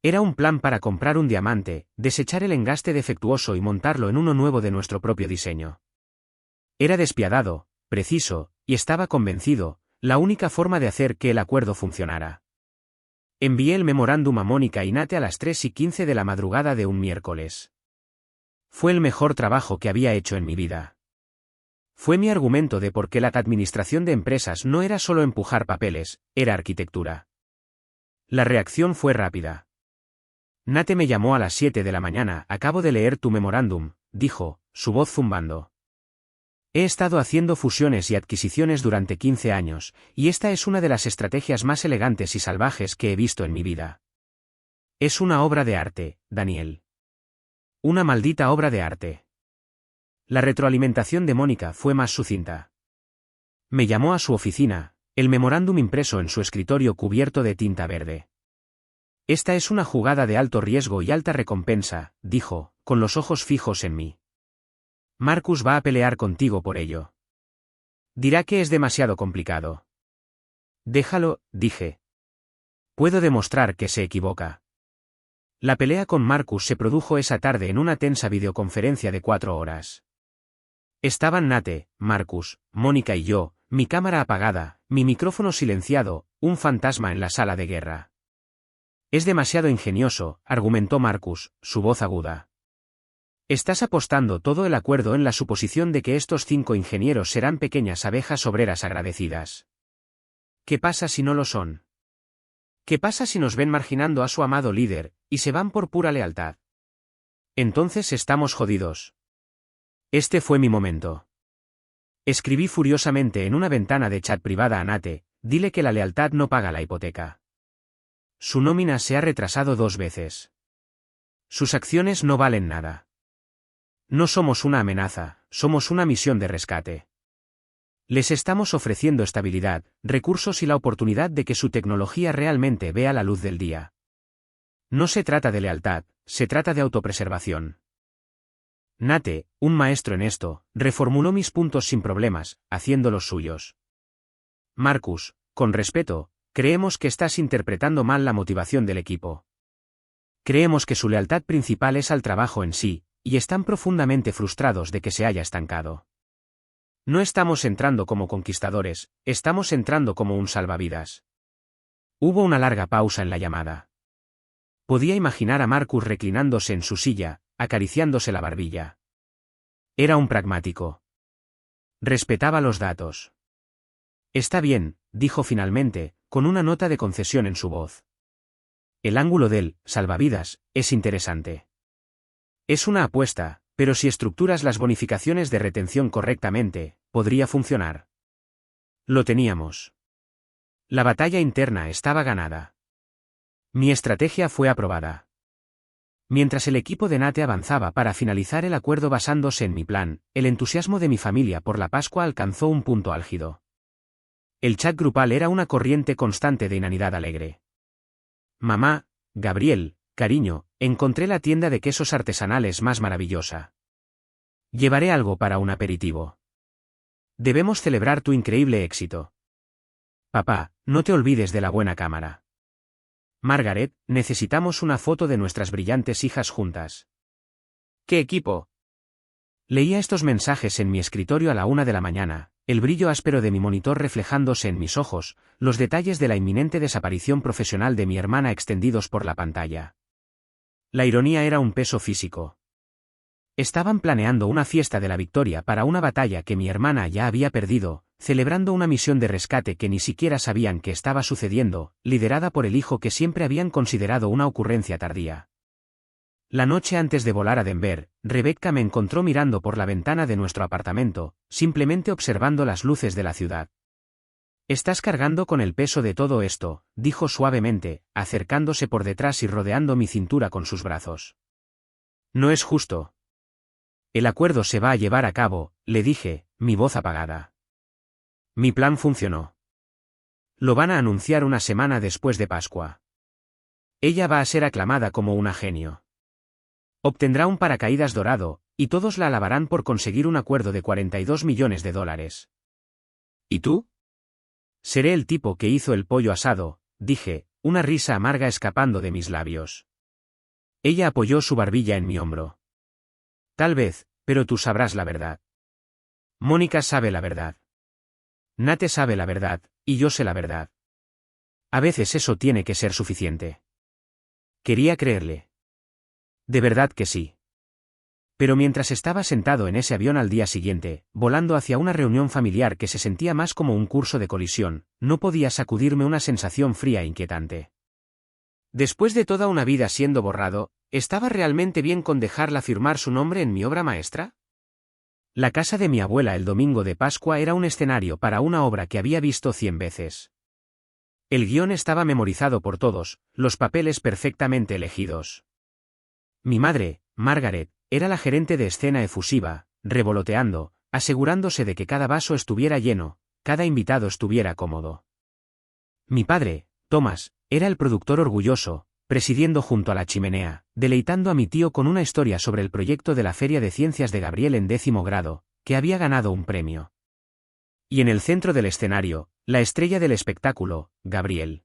Era un plan para comprar un diamante, desechar el engaste defectuoso y montarlo en uno nuevo de nuestro propio diseño. Era despiadado, preciso, y estaba convencido, la única forma de hacer que el acuerdo funcionara. Envié el memorándum a Mónica y Nate a las 3:15 de la madrugada de un miércoles. Fue el mejor trabajo que había hecho en mi vida. Fue mi argumento de por qué la administración de empresas no era solo empujar papeles, era arquitectura. La reacción fue rápida. Nate me llamó a las 7 de la mañana. Acabo de leer tu memorándum, dijo, su voz zumbando. He estado haciendo fusiones y adquisiciones durante 15 años, y esta es una de las estrategias más elegantes y salvajes que he visto en mi vida. Es una obra de arte, Daniel. Una maldita obra de arte. La retroalimentación de Mónica fue más sucinta. Me llamó a su oficina, el memorándum impreso en su escritorio cubierto de tinta verde. Esta es una jugada de alto riesgo y alta recompensa, dijo, con los ojos fijos en mí. Marcus va a pelear contigo por ello. Dirá que es demasiado complicado. Déjalo, dije. Puedo demostrar que se equivoca. La pelea con Marcus se produjo esa tarde en una tensa videoconferencia de 4 horas. Estaban Nate, Marcus, Mónica y yo, mi cámara apagada, mi micrófono silenciado, un fantasma en la sala de guerra. Es demasiado ingenioso, argumentó Marcus, su voz aguda. Estás apostando todo el acuerdo en la suposición de que estos 5 ingenieros serán pequeñas abejas obreras agradecidas. ¿Qué pasa si no lo son? ¿Qué pasa si nos ven marginando a su amado líder, y se van por pura lealtad? Entonces estamos jodidos. Este fue mi momento. Escribí furiosamente en una ventana de chat privada a Nate, dile que la lealtad no paga la hipoteca. Su nómina se ha retrasado 2 veces. Sus acciones no valen nada. No somos una amenaza, somos una misión de rescate. Les estamos ofreciendo estabilidad, recursos y la oportunidad de que su tecnología realmente vea la luz del día. No se trata de lealtad, se trata de autopreservación. Nate, un maestro en esto, reformuló mis puntos sin problemas, haciendo los suyos. Marcus, con respeto, creemos que estás interpretando mal la motivación del equipo. Creemos que su lealtad principal es al trabajo en sí, y están profundamente frustrados de que se haya estancado. No estamos entrando como conquistadores, estamos entrando como un salvavidas. Hubo una larga pausa en la llamada. Podía imaginar a Marcus reclinándose en su silla, acariciándose la barbilla. Era un pragmático. Respetaba los datos. Está bien, dijo finalmente, con una nota de concesión en su voz. El ángulo del salvavidas es interesante. Es una apuesta, pero si estructuras las bonificaciones de retención correctamente, podría funcionar. Lo teníamos. La batalla interna estaba ganada. Mi estrategia fue aprobada. Mientras el equipo de Nate avanzaba para finalizar el acuerdo basándose en mi plan, el entusiasmo de mi familia por la Pascua alcanzó un punto álgido. El chat grupal era una corriente constante de inanidad alegre. Mamá, Gabriel, cariño, encontré la tienda de quesos artesanales más maravillosa. Llevaré algo para un aperitivo. Debemos celebrar tu increíble éxito. Papá, no te olvides de la buena cámara. Margaret, necesitamos una foto de nuestras brillantes hijas juntas. ¿Qué equipo? Leía estos mensajes en mi escritorio a la 1 de la mañana, el brillo áspero de mi monitor reflejándose en mis ojos, los detalles de la inminente desaparición profesional de mi hermana extendidos por la pantalla. La ironía era un peso físico. Estaban planeando una fiesta de la victoria para una batalla que mi hermana ya había perdido, celebrando una misión de rescate que ni siquiera sabían que estaba sucediendo, liderada por el hijo que siempre habían considerado una ocurrencia tardía. La noche antes de volar a Denver, Rebecca me encontró mirando por la ventana de nuestro apartamento, simplemente observando las luces de la ciudad. «Estás cargando con el peso de todo esto», dijo suavemente, acercándose por detrás y rodeando mi cintura con sus brazos. «No es justo». «El acuerdo se va a llevar a cabo», le dije, mi voz apagada. «Mi plan funcionó. Lo van a anunciar una semana después de Pascua. Ella va a ser aclamada como una genio. Obtendrá un paracaídas dorado, y todos la alabarán por conseguir un acuerdo de $42 millones. ¿Y tú?» «Seré el tipo que hizo el pollo asado», dije, una risa amarga escapando de mis labios. Ella apoyó su barbilla en mi hombro. «Tal vez, pero tú sabrás la verdad. Mónica sabe la verdad. Nate sabe la verdad, y yo sé la verdad. A veces eso tiene que ser suficiente». Quería creerle. De verdad que sí. Pero mientras estaba sentado en ese avión al día siguiente, volando hacia una reunión familiar que se sentía más como un curso de colisión, no podía sacudirme una sensación fría e inquietante. Después de toda una vida siendo borrado, ¿estaba realmente bien con dejarla firmar su nombre en mi obra maestra? La casa de mi abuela el domingo de Pascua era un escenario para una obra que había visto 100 veces. El guión estaba memorizado por todos, los papeles perfectamente elegidos. Mi madre, Margaret, era la gerente de escena efusiva, revoloteando, asegurándose de que cada vaso estuviera lleno, cada invitado estuviera cómodo. Mi padre, Thomas, era el productor orgulloso, presidiendo junto a la chimenea, deleitando a mi tío con una historia sobre el proyecto de la Feria de Ciencias de Gabriel en 10º grado, que había ganado un premio. Y en el centro del escenario, la estrella del espectáculo, Gabriel.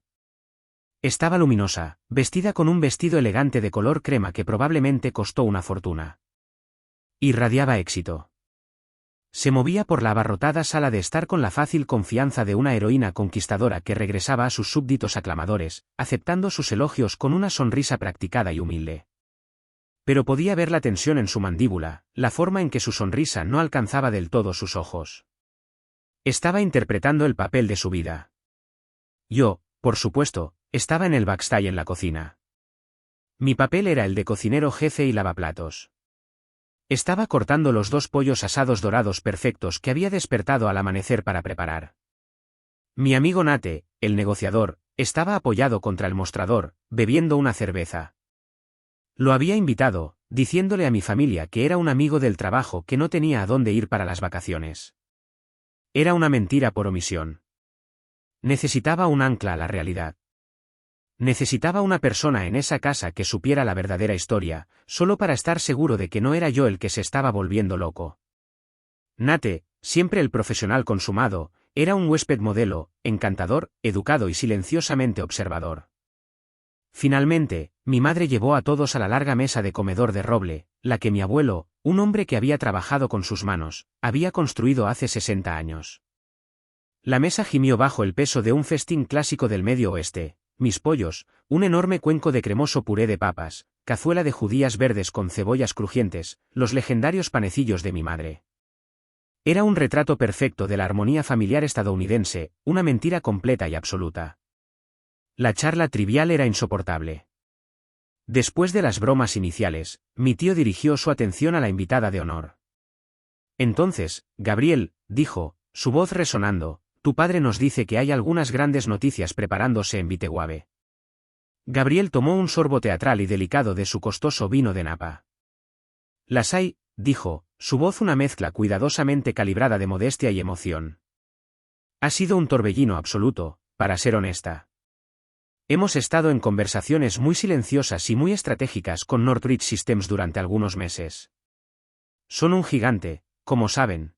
Estaba luminosa, vestida con un vestido elegante de color crema que probablemente costó una fortuna. Irradiaba éxito. Se movía por la abarrotada sala de estar con la fácil confianza de una heroína conquistadora que regresaba a sus súbditos aclamadores, aceptando sus elogios con una sonrisa practicada y humilde. Pero podía ver la tensión en su mandíbula, la forma en que su sonrisa no alcanzaba del todo sus ojos. Estaba interpretando el papel de su vida. Yo, por supuesto, estaba en el backstage en la cocina. Mi papel era el de cocinero jefe y lavaplatos. Estaba cortando los 2 pollos asados dorados perfectos que había despertado al amanecer para preparar. Mi amigo Nate, el negociador, estaba apoyado contra el mostrador, bebiendo una cerveza. Lo había invitado, diciéndole a mi familia que era un amigo del trabajo que no tenía a dónde ir para las vacaciones. Era una mentira por omisión. Necesitaba un ancla a la realidad. Necesitaba una persona en esa casa que supiera la verdadera historia, solo para estar seguro de que no era yo el que se estaba volviendo loco. Nate, siempre el profesional consumado, era un huésped modelo, encantador, educado y silenciosamente observador. Finalmente, mi madre llevó a todos a la larga mesa de comedor de roble, la que mi abuelo, un hombre que había trabajado con sus manos, había construido hace 60 años. La mesa gimió bajo el peso de un festín clásico del Medio Oeste. Mis pollos, un enorme cuenco de cremoso puré de papas, cazuela de judías verdes con cebollas crujientes, los legendarios panecillos de mi madre. Era un retrato perfecto de la armonía familiar estadounidense, una mentira completa y absoluta. La charla trivial era insoportable. Después de las bromas iniciales, mi tío dirigió su atención a la invitada de honor. Entonces, Gabriel, dijo, su voz resonando, tu padre nos dice que hay algunas grandes noticias preparándose en Viteguave. Gabriel tomó un sorbo teatral y delicado de su costoso vino de Napa. Las hay, dijo, su voz una mezcla cuidadosamente calibrada de modestia y emoción. Ha sido un torbellino absoluto, para ser honesta. Hemos estado en conversaciones muy silenciosas y muy estratégicas con Northridge Systems durante algunos meses. Son un gigante, como saben.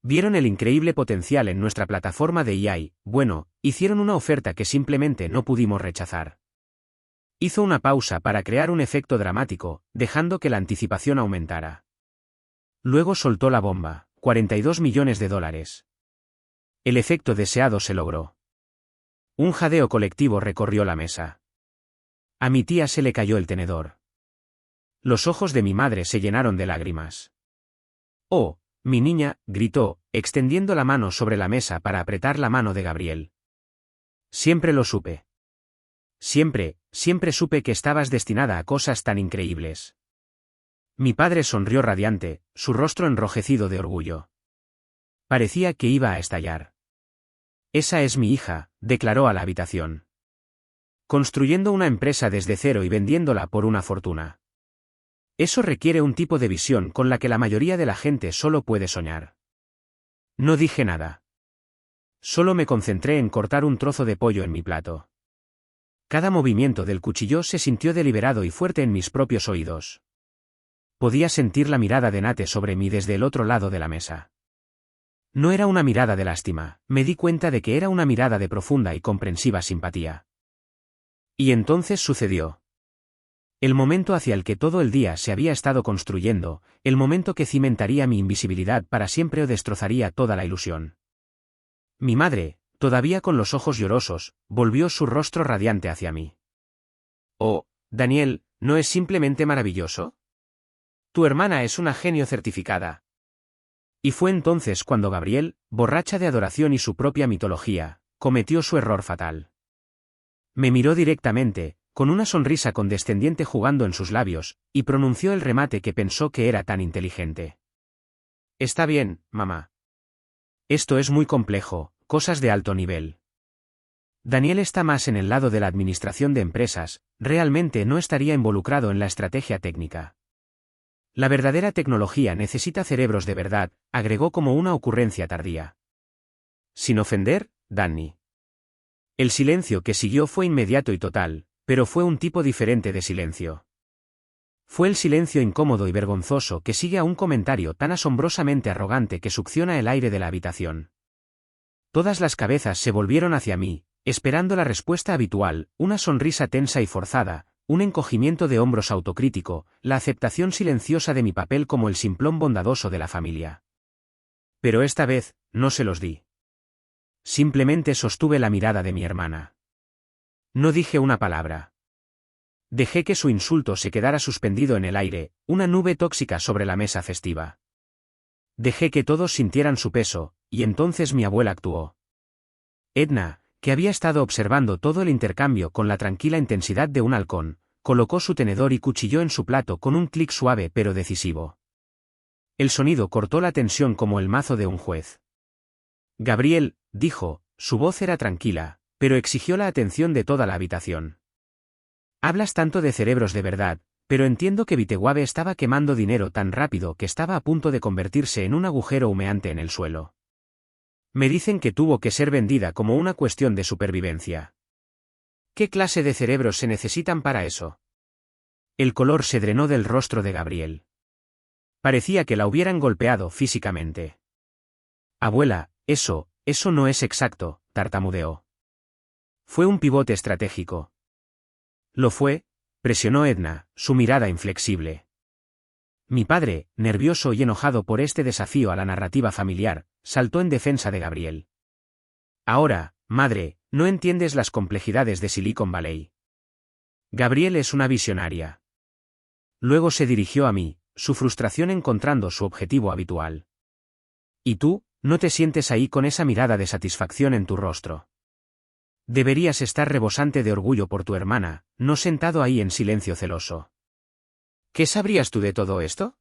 Vieron el increíble potencial en nuestra plataforma de AI, bueno, hicieron una oferta que simplemente no pudimos rechazar. Hizo una pausa para crear un efecto dramático, dejando que la anticipación aumentara. Luego soltó la bomba, $42 millones. El efecto deseado se logró. Un jadeo colectivo recorrió la mesa. A mi tía se le cayó el tenedor. Los ojos de mi madre se llenaron de lágrimas. Oh, mi niña, gritó, extendiendo la mano sobre la mesa para apretar la mano de Gabriel. Siempre lo supe. Siempre supe que estabas destinada a cosas tan increíbles. Mi padre sonrió radiante, su rostro enrojecido de orgullo. Parecía que iba a estallar. Esa es mi hija, declaró a la habitación. Construyendo una empresa desde cero y vendiéndola por una fortuna. Eso requiere un tipo de visión con la que la mayoría de la gente solo puede soñar. No dije nada. Solo me concentré en cortar un trozo de pollo en mi plato. Cada movimiento del cuchillo se sintió deliberado y fuerte en mis propios oídos. Podía sentir la mirada de Nate sobre mí desde el otro lado de la mesa. No era una mirada de lástima, me di cuenta de que era una mirada de profunda y comprensiva simpatía. Y entonces sucedió. El momento hacia el que todo el día se había estado construyendo, el momento que cimentaría mi invisibilidad para siempre o destrozaría toda la ilusión. Mi madre, todavía con los ojos llorosos, volvió su rostro radiante hacia mí. Oh, Daniel, ¿no es simplemente maravilloso? Tu hermana es una genio certificada. Y fue entonces cuando Gabriel, borracha de adoración y su propia mitología, cometió su error fatal. Me miró directamente, con una sonrisa condescendiente jugando en sus labios, y pronunció el remate que pensó que era tan inteligente. Está bien, mamá. Esto es muy complejo, cosas de alto nivel. Daniel está más en el lado de la administración de empresas, realmente no estaría involucrado en la estrategia técnica. La verdadera tecnología necesita cerebros de verdad, agregó como una ocurrencia tardía. Sin ofender, Danny. El silencio que siguió fue inmediato y total, pero fue un tipo diferente de silencio. Fue el silencio incómodo y vergonzoso que sigue a un comentario tan asombrosamente arrogante que succiona el aire de la habitación. Todas las cabezas se volvieron hacia mí, esperando la respuesta habitual, una sonrisa tensa y forzada, un encogimiento de hombros autocrítico, la aceptación silenciosa de mi papel como el simplón bondadoso de la familia. Pero esta vez, no se los di. Simplemente sostuve la mirada de mi hermana. No dije una palabra. Dejé que su insulto se quedara suspendido en el aire, una nube tóxica sobre la mesa festiva. Dejé que todos sintieran su peso, y entonces mi abuela actuó. Edna, que había estado observando todo el intercambio con la tranquila intensidad de un halcón, colocó su tenedor y cuchilló en su plato con un clic suave pero decisivo. El sonido cortó la tensión como el mazo de un juez. Gabriel, dijo, su voz era tranquila, pero exigió la atención de toda la habitación. Hablas tanto de cerebros de verdad, pero entiendo que Viteguave estaba quemando dinero tan rápido que estaba a punto de convertirse en un agujero humeante en el suelo. Me dicen que tuvo que ser vendida como una cuestión de supervivencia. ¿Qué clase de cerebros se necesitan para eso? El color se drenó del rostro de Gabriel. Parecía que la hubieran golpeado físicamente. Abuela, eso no es exacto, tartamudeó. Fue un pivote estratégico. Lo fue, presionó Edna, su mirada inflexible. Mi padre, nervioso y enojado por este desafío a la narrativa familiar, saltó en defensa de Gabriel. Ahora, madre, no entiendes las complejidades de Silicon Valley. Gabriel es una visionaria. Luego se dirigió a mí, su frustración encontrando su objetivo habitual. ¿Y tú, no te sientes ahí con esa mirada de satisfacción en tu rostro? Deberías estar rebosante de orgullo por tu hermana, no sentado ahí en silencio celoso. ¿Qué sabrías tú de todo esto?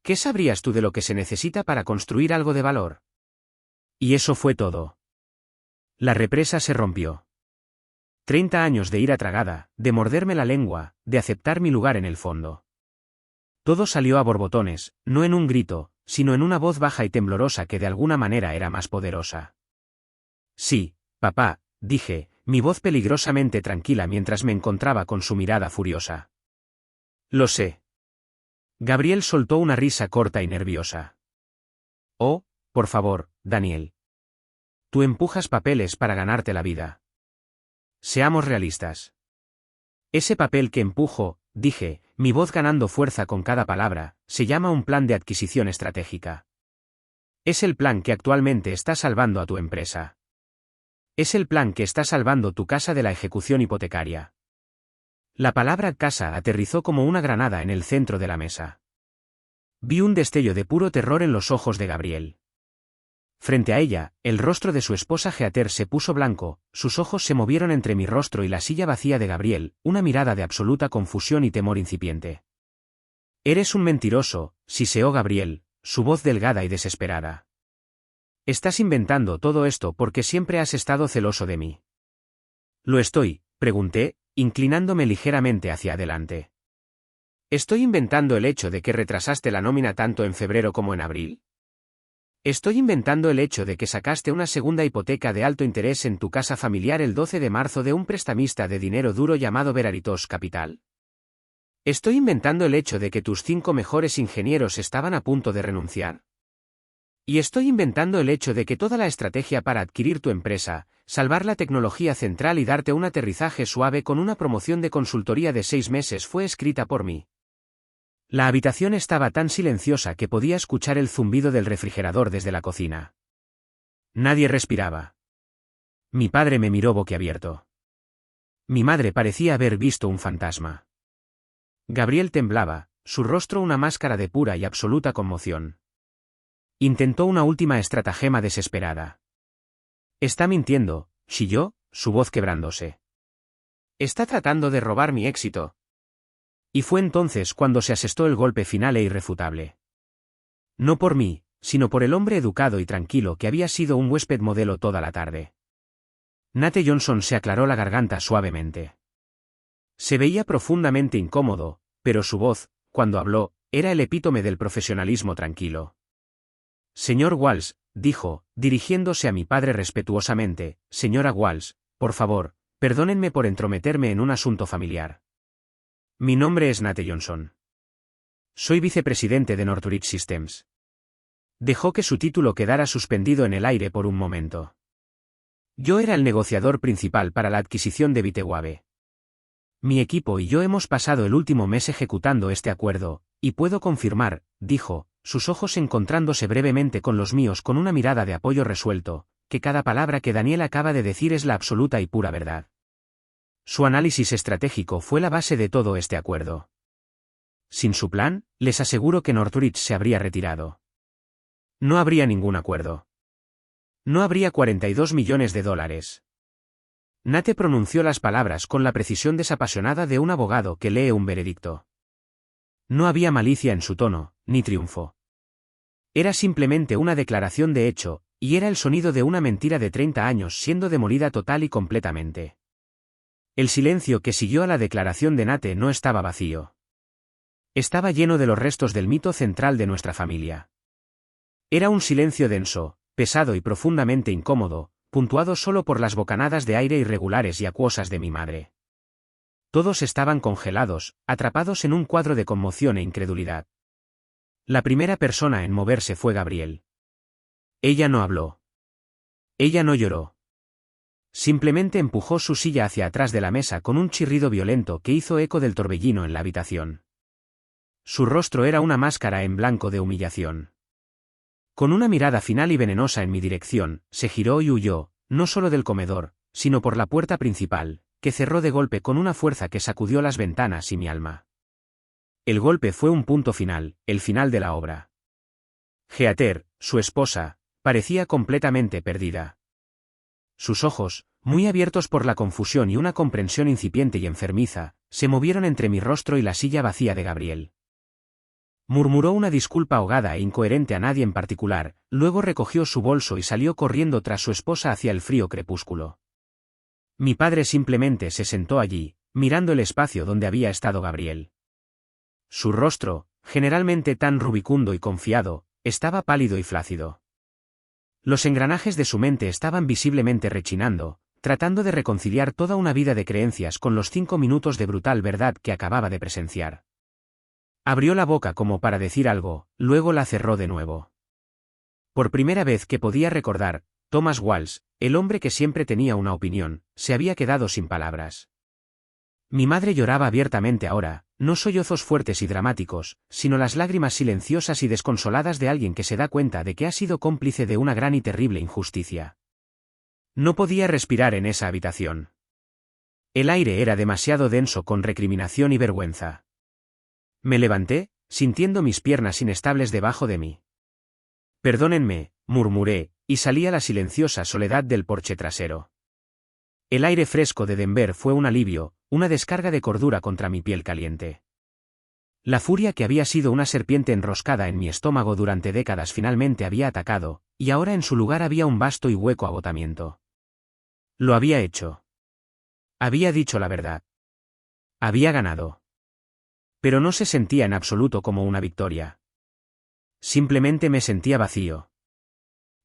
¿Qué sabrías tú de lo que se necesita para construir algo de valor? Y eso fue todo. La represa se rompió. 30 años de ira tragada, de morderme la lengua, de aceptar mi lugar en el fondo. Todo salió a borbotones, no en un grito, sino en una voz baja y temblorosa que de alguna manera era más poderosa. Sí, papá, dije, mi voz peligrosamente tranquila mientras me encontraba con su mirada furiosa. Lo sé. Gabriel soltó una risa corta y nerviosa. Oh, por favor, Daniel. Tú empujas papeles para ganarte la vida. Seamos realistas. Ese papel que empujo, dije, mi voz ganando fuerza con cada palabra, se llama un plan de adquisición estratégica. Es el plan que actualmente está salvando a tu empresa. Es el plan que está salvando tu casa de la ejecución hipotecaria. La palabra casa aterrizó como una granada en el centro de la mesa. Vi un destello de puro terror en los ojos de Gabriel. Frente a ella, el rostro de su esposa Heather se puso blanco, sus ojos se movieron entre mi rostro y la silla vacía de Gabriel, una mirada de absoluta confusión y temor incipiente. Eres un mentiroso, siseó Gabriel, su voz delgada y desesperada. Estás inventando todo esto porque siempre has estado celoso de mí. ¿Lo estoy?, pregunté, inclinándome ligeramente hacia adelante. ¿Estoy inventando el hecho de que retrasaste la nómina tanto en febrero como en abril? ¿Estoy inventando el hecho de que sacaste una segunda hipoteca de alto interés en tu casa familiar el 12 de marzo de un prestamista de dinero duro llamado Veraritos Capital? ¿Estoy inventando el hecho de que tus 5 mejores ingenieros estaban a punto de renunciar? Y estoy inventando el hecho de que toda la estrategia para adquirir tu empresa, salvar la tecnología central y darte un aterrizaje suave con una promoción de consultoría de 6 meses fue escrita por mí. La habitación estaba tan silenciosa que podía escuchar el zumbido del refrigerador desde la cocina. Nadie respiraba. Mi padre me miró boquiabierto. Mi madre parecía haber visto un fantasma. Gabriel temblaba, su rostro una máscara de pura y absoluta conmoción. Intentó una última estratagema desesperada. Está mintiendo, chilló, su voz quebrándose. Está tratando de robar mi éxito. Y fue entonces cuando se asestó el golpe final e irrefutable. No por mí, sino por el hombre educado y tranquilo que había sido un huésped modelo toda la tarde. Nate Johnson se aclaró la garganta suavemente. Se veía profundamente incómodo, pero su voz, cuando habló, era el epítome del profesionalismo tranquilo. Señor Walsh, dijo, dirigiéndose a mi padre respetuosamente, señora Walsh, por favor, perdónenme por entrometerme en un asunto familiar. Mi nombre es Nate Johnson. Soy vicepresidente de Northridge Systems. Dejó que su título quedara suspendido en el aire por un momento. Yo era el negociador principal para la adquisición de Vitewabe. Mi equipo y yo hemos pasado el último mes ejecutando este acuerdo, y puedo confirmar, dijo, sus ojos encontrándose brevemente con los míos con una mirada de apoyo resuelto, que cada palabra que Daniel acaba de decir es la absoluta y pura verdad. Su análisis estratégico fue la base de todo este acuerdo. Sin su plan, les aseguro que Northridge se habría retirado. No habría ningún acuerdo. No habría $42 millones. Nate pronunció las palabras con la precisión desapasionada de un abogado que lee un veredicto. No había malicia en su tono, ni triunfo. Era simplemente una declaración de hecho, y era el sonido de una mentira de 30 años siendo demolida total y completamente. El silencio que siguió a la declaración de Nate no estaba vacío. Estaba lleno de los restos del mito central de nuestra familia. Era un silencio denso, pesado y profundamente incómodo, puntuado solo por las bocanadas de aire irregulares y acuosas de mi madre. Todos estaban congelados, atrapados en un cuadro de conmoción e incredulidad. La primera persona en moverse fue Gabriel. Ella no habló. Ella no lloró. Simplemente empujó su silla hacia atrás de la mesa con un chirrido violento que hizo eco del torbellino en la habitación. Su rostro era una máscara en blanco de humillación. Con una mirada final y venenosa en mi dirección, se giró y huyó, no solo del comedor, sino por la puerta principal, que cerró de golpe con una fuerza que sacudió las ventanas y mi alma. El golpe fue un punto final, el final de la obra. Heather, su esposa, parecía completamente perdida. Sus ojos, muy abiertos por la confusión y una comprensión incipiente y enfermiza, se movieron entre mi rostro y la silla vacía de Gabriel. Murmuró una disculpa ahogada e incoherente a nadie en particular, luego recogió su bolso y salió corriendo tras su esposa hacia el frío crepúsculo. Mi padre simplemente se sentó allí, mirando el espacio donde había estado Gabriel. Su rostro, generalmente tan rubicundo y confiado, estaba pálido y flácido. Los engranajes de su mente estaban visiblemente rechinando, tratando de reconciliar toda una vida de creencias con los 5 minutos de brutal verdad que acababa de presenciar. Abrió la boca como para decir algo, luego la cerró de nuevo. Por primera vez que podía recordar, Thomas Walsh, el hombre que siempre tenía una opinión, se había quedado sin palabras. Mi madre lloraba abiertamente ahora, no sollozos fuertes y dramáticos, sino las lágrimas silenciosas y desconsoladas de alguien que se da cuenta de que ha sido cómplice de una gran y terrible injusticia. No podía respirar en esa habitación. El aire era demasiado denso con recriminación y vergüenza. Me levanté, sintiendo mis piernas inestables debajo de mí. Perdónenme, murmuré, y salí a la silenciosa soledad del porche trasero. El aire fresco de Denver fue un alivio, una descarga de cordura contra mi piel caliente. La furia que había sido una serpiente enroscada en mi estómago durante décadas finalmente había atacado, y ahora en su lugar había un vasto y hueco agotamiento. Lo había hecho. Había dicho la verdad. Había ganado. Pero no se sentía en absoluto como una victoria. Simplemente me sentía vacío.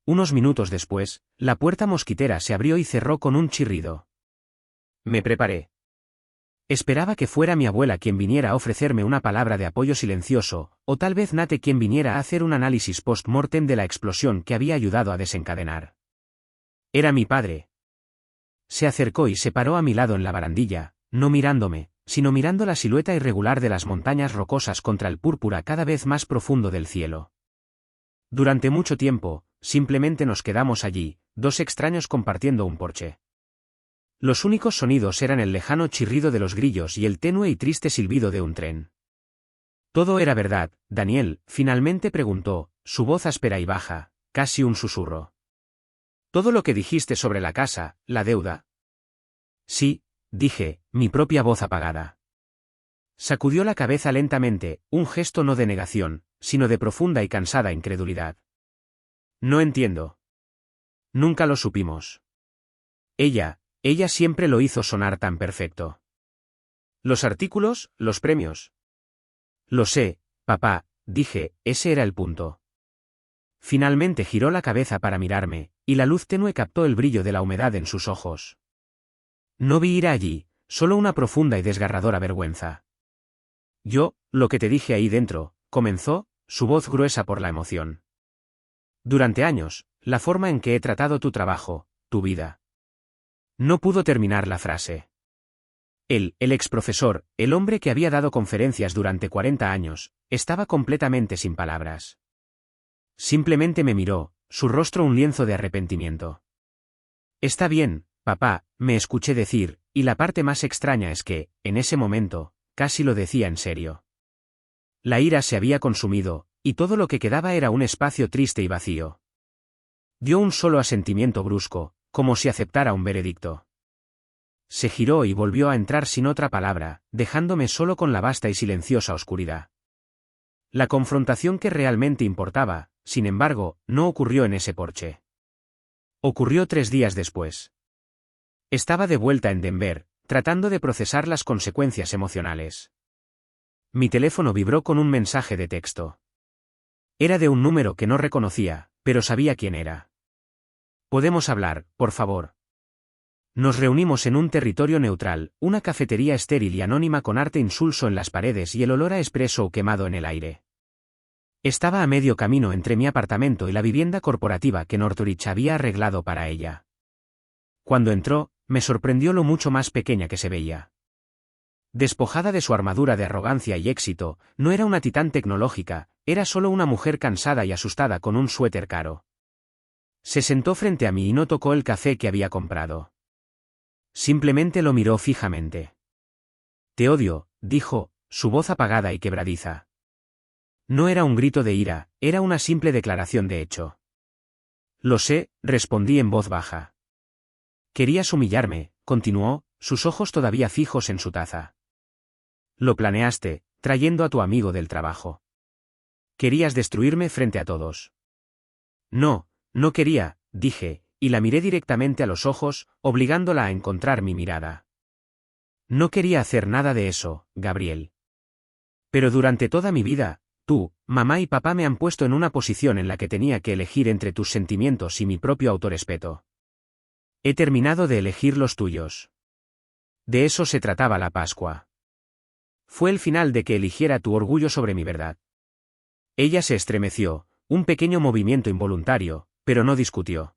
Unos minutos después, la puerta mosquitera se abrió y cerró con un chirrido. Me preparé. Esperaba que fuera mi abuela quien viniera a ofrecerme una palabra de apoyo silencioso, o tal vez Nate quien viniera a hacer un análisis post-mortem de la explosión que había ayudado a desencadenar. Era mi padre. Se acercó y se paró a mi lado en la barandilla, no mirándome, sino mirando la silueta irregular de las montañas rocosas contra el púrpura cada vez más profundo del cielo. Durante mucho tiempo, simplemente nos quedamos allí, dos extraños compartiendo un porche. Los únicos sonidos eran el lejano chirrido de los grillos y el tenue y triste silbido de un tren. Todo era verdad, Daniel, finalmente preguntó, su voz áspera y baja, casi un susurro. ¿Todo lo que dijiste sobre la casa, la deuda? Sí, dije, mi propia voz apagada. Sacudió la cabeza lentamente, un gesto no de negación, sino de profunda y cansada incredulidad. No entiendo. Nunca lo supimos. Ella siempre lo hizo sonar tan perfecto. Los artículos, los premios. Lo sé, papá, dije, ese era el punto. Finalmente giró la cabeza para mirarme, y la luz tenue captó el brillo de la humedad en sus ojos. No vi ira allí, solo una profunda y desgarradora vergüenza. Lo que te dije ahí dentro, comenzó, su voz gruesa por la emoción. Durante años, la forma en que he tratado tu trabajo, tu vida. No pudo terminar la frase. El exprofesor, el hombre que había dado conferencias durante 40 años, estaba completamente sin palabras. Simplemente me miró, su rostro un lienzo de arrepentimiento. Está bien, papá, me escuché decir, y la parte más extraña es que, en ese momento, casi lo decía en serio. La ira se había consumido, y todo lo que quedaba era un espacio triste y vacío. Dio un solo asentimiento brusco, como si aceptara un veredicto. Se giró y volvió a entrar sin otra palabra, dejándome solo con la vasta y silenciosa oscuridad. La confrontación que realmente importaba, sin embargo, no ocurrió en ese porche. Ocurrió 3 días después. Estaba de vuelta en Denver, tratando de procesar las consecuencias emocionales. Mi teléfono vibró con un mensaje de texto. Era de un número que no reconocía, pero sabía quién era. «Podemos hablar, por favor». Nos reunimos en un territorio neutral, una cafetería estéril y anónima con arte insulso en las paredes y el olor a espresso quemado en el aire. Estaba a medio camino entre mi apartamento y la vivienda corporativa que Northridge había arreglado para ella. Cuando entró, me sorprendió lo mucho más pequeña que se veía. Despojada de su armadura de arrogancia y éxito, no era una titán tecnológica, era solo una mujer cansada y asustada con un suéter caro. Se sentó frente a mí y no tocó el café que había comprado. Simplemente lo miró fijamente. «Te odio», dijo, su voz apagada y quebradiza. No era un grito de ira, era una simple declaración de hecho. «Lo sé», respondí en voz baja. «Querías humillarme», continuó, sus ojos todavía fijos en su taza. «Lo planeaste, trayendo a tu amigo del trabajo. Querías destruirme frente a todos». «No, no quería», dije, y la miré directamente a los ojos, obligándola a encontrar mi mirada. «No quería hacer nada de eso, Gabriel. Pero durante toda mi vida, tú, mamá y papá me han puesto en una posición en la que tenía que elegir entre tus sentimientos y mi propio autorrespeto. He terminado de elegir los tuyos». De eso se trataba la Pascua. Fue el final de que eligiera tu orgullo sobre mi verdad. Ella se estremeció, un pequeño movimiento involuntario, pero no discutió.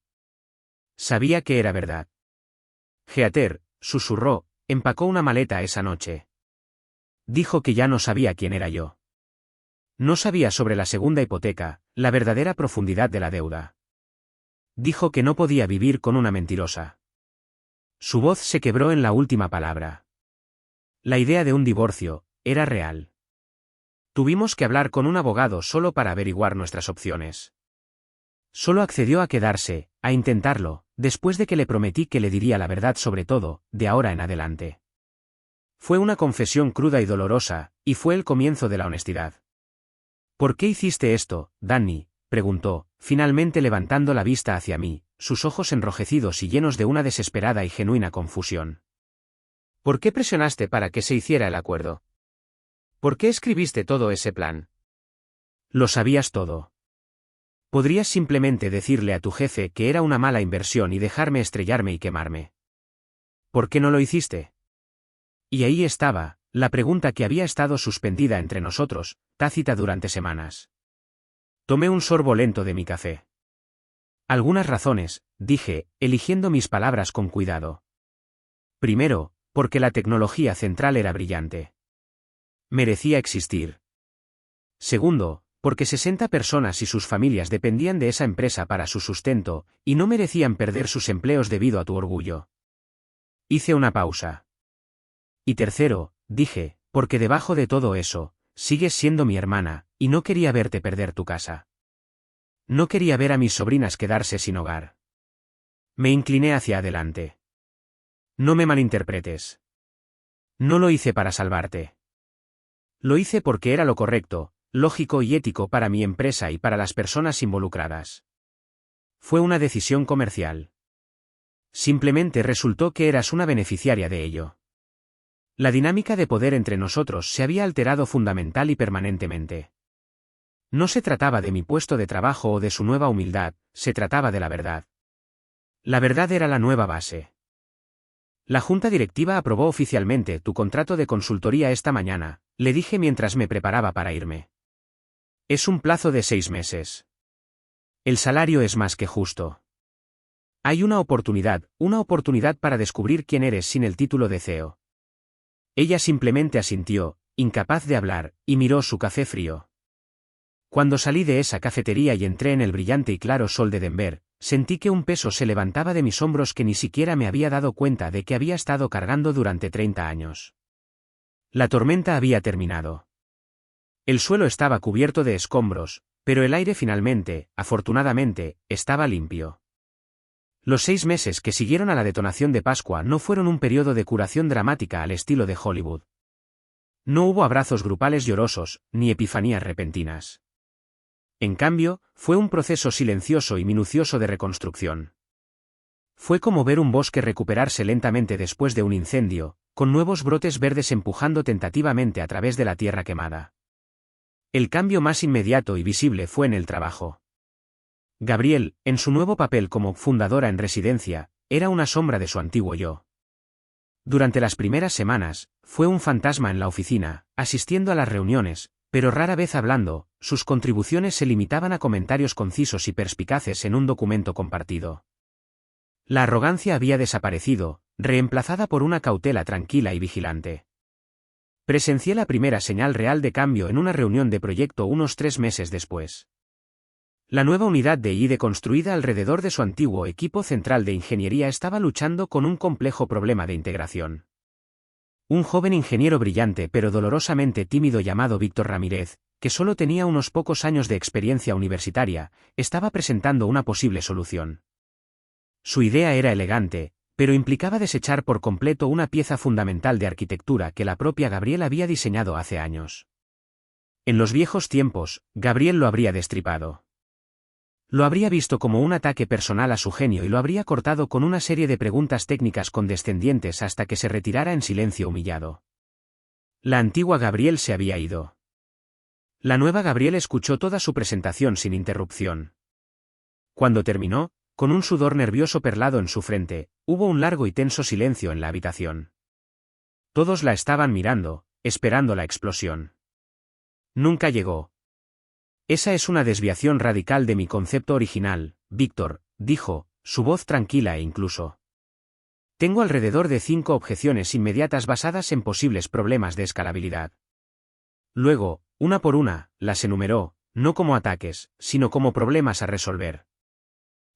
Sabía que era verdad. Heather, susurró, empacó una maleta esa noche. Dijo que ya no sabía quién era yo. No sabía sobre la segunda hipoteca, la verdadera profundidad de la deuda. Dijo que no podía vivir con una mentirosa. Su voz se quebró en la última palabra. La idea de un divorcio era real. Tuvimos que hablar con un abogado solo para averiguar nuestras opciones. Solo accedió a quedarse, a intentarlo, después de que le prometí que le diría la verdad sobre todo, de ahora en adelante. Fue una confesión cruda y dolorosa, y fue el comienzo de la honestidad. «¿Por qué hiciste esto, Danny?», preguntó, finalmente levantando la vista hacia mí, sus ojos enrojecidos y llenos de una desesperada y genuina confusión. «¿Por qué presionaste para que se hiciera el acuerdo? ¿Por qué escribiste todo ese plan? Lo sabías todo. Podrías simplemente decirle a tu jefe que era una mala inversión y dejarme estrellarme y quemarme. ¿Por qué no lo hiciste?» Y ahí estaba, la pregunta que había estado suspendida entre nosotros, tácita durante semanas. Tomé un sorbo lento de mi café. «Algunas razones», dije, eligiendo mis palabras con cuidado. Primero, porque la tecnología central era brillante. Merecía existir. Segundo, porque 60 personas y sus familias dependían de esa empresa para su sustento, y no merecían perder sus empleos debido a tu orgullo. Hice una pausa. Y tercero, dije, porque debajo de todo eso, sigues siendo mi hermana, y no quería verte perder tu casa. No quería ver a mis sobrinas quedarse sin hogar. Me incliné hacia adelante. No me malinterpretes. No lo hice para salvarte. Lo hice porque era lo correcto, lógico y ético para mi empresa y para las personas involucradas. Fue una decisión comercial. Simplemente resultó que eras una beneficiaria de ello. La dinámica de poder entre nosotros se había alterado fundamental y permanentemente. No se trataba de mi puesto de trabajo o de su nueva humildad, se trataba de la verdad. La verdad era la nueva base. La junta directiva aprobó oficialmente tu contrato de consultoría esta mañana, le dije mientras me preparaba para irme. Es un plazo de 6 meses. El salario es más que justo. Hay una oportunidad para descubrir quién eres sin el título de CEO. Ella simplemente asintió, incapaz de hablar, y miró su café frío. Cuando salí de esa cafetería y entré en el brillante y claro sol de Denver, sentí que un peso se levantaba de mis hombros que ni siquiera me había dado cuenta de que había estado cargando durante 30 años. La tormenta había terminado. El suelo estaba cubierto de escombros, pero el aire finalmente, afortunadamente, estaba limpio. Los 6 meses que siguieron a la detonación de Pascua no fueron un periodo de curación dramática al estilo de Hollywood. No hubo abrazos grupales llorosos, ni epifanías repentinas. En cambio, fue un proceso silencioso y minucioso de reconstrucción. Fue como ver un bosque recuperarse lentamente después de un incendio, con nuevos brotes verdes empujando tentativamente a través de la tierra quemada. El cambio más inmediato y visible fue en el trabajo. Gabrielle, en su nuevo papel como fundadora en residencia, era una sombra de su antiguo yo. Durante las primeras semanas, fue un fantasma en la oficina, asistiendo a las reuniones, pero rara vez hablando. Sus contribuciones se limitaban a comentarios concisos y perspicaces en un documento compartido. La arrogancia había desaparecido, reemplazada por una cautela tranquila y vigilante. Presencié la primera señal real de cambio en una reunión de proyecto unos 3 meses después. La nueva unidad de I+D construida alrededor de su antiguo equipo central de ingeniería estaba luchando con un complejo problema de integración. Un joven ingeniero brillante pero dolorosamente tímido llamado Víctor Ramírez, que solo tenía unos pocos años de experiencia universitaria, estaba presentando una posible solución. Su idea era elegante, pero implicaba desechar por completo una pieza fundamental de arquitectura que la propia Gabrielle había diseñado hace años. En los viejos tiempos, Gabrielle lo habría destripado. Lo habría visto como un ataque personal a su genio y lo habría cortado con una serie de preguntas técnicas condescendientes hasta que se retirara en silencio humillado. La antigua Gabrielle se había ido. La nueva Gabrielle escuchó toda su presentación sin interrupción. Cuando terminó, con un sudor nervioso perlado en su frente, hubo un largo y tenso silencio en la habitación. Todos la estaban mirando, esperando la explosión. Nunca llegó. Esa es una desviación radical de mi concepto original, Víctor, dijo, su voz tranquila e incluso. Tengo alrededor de 5 objeciones inmediatas basadas en posibles problemas de escalabilidad. Luego, una por una, las enumeró, no como ataques, sino como problemas a resolver.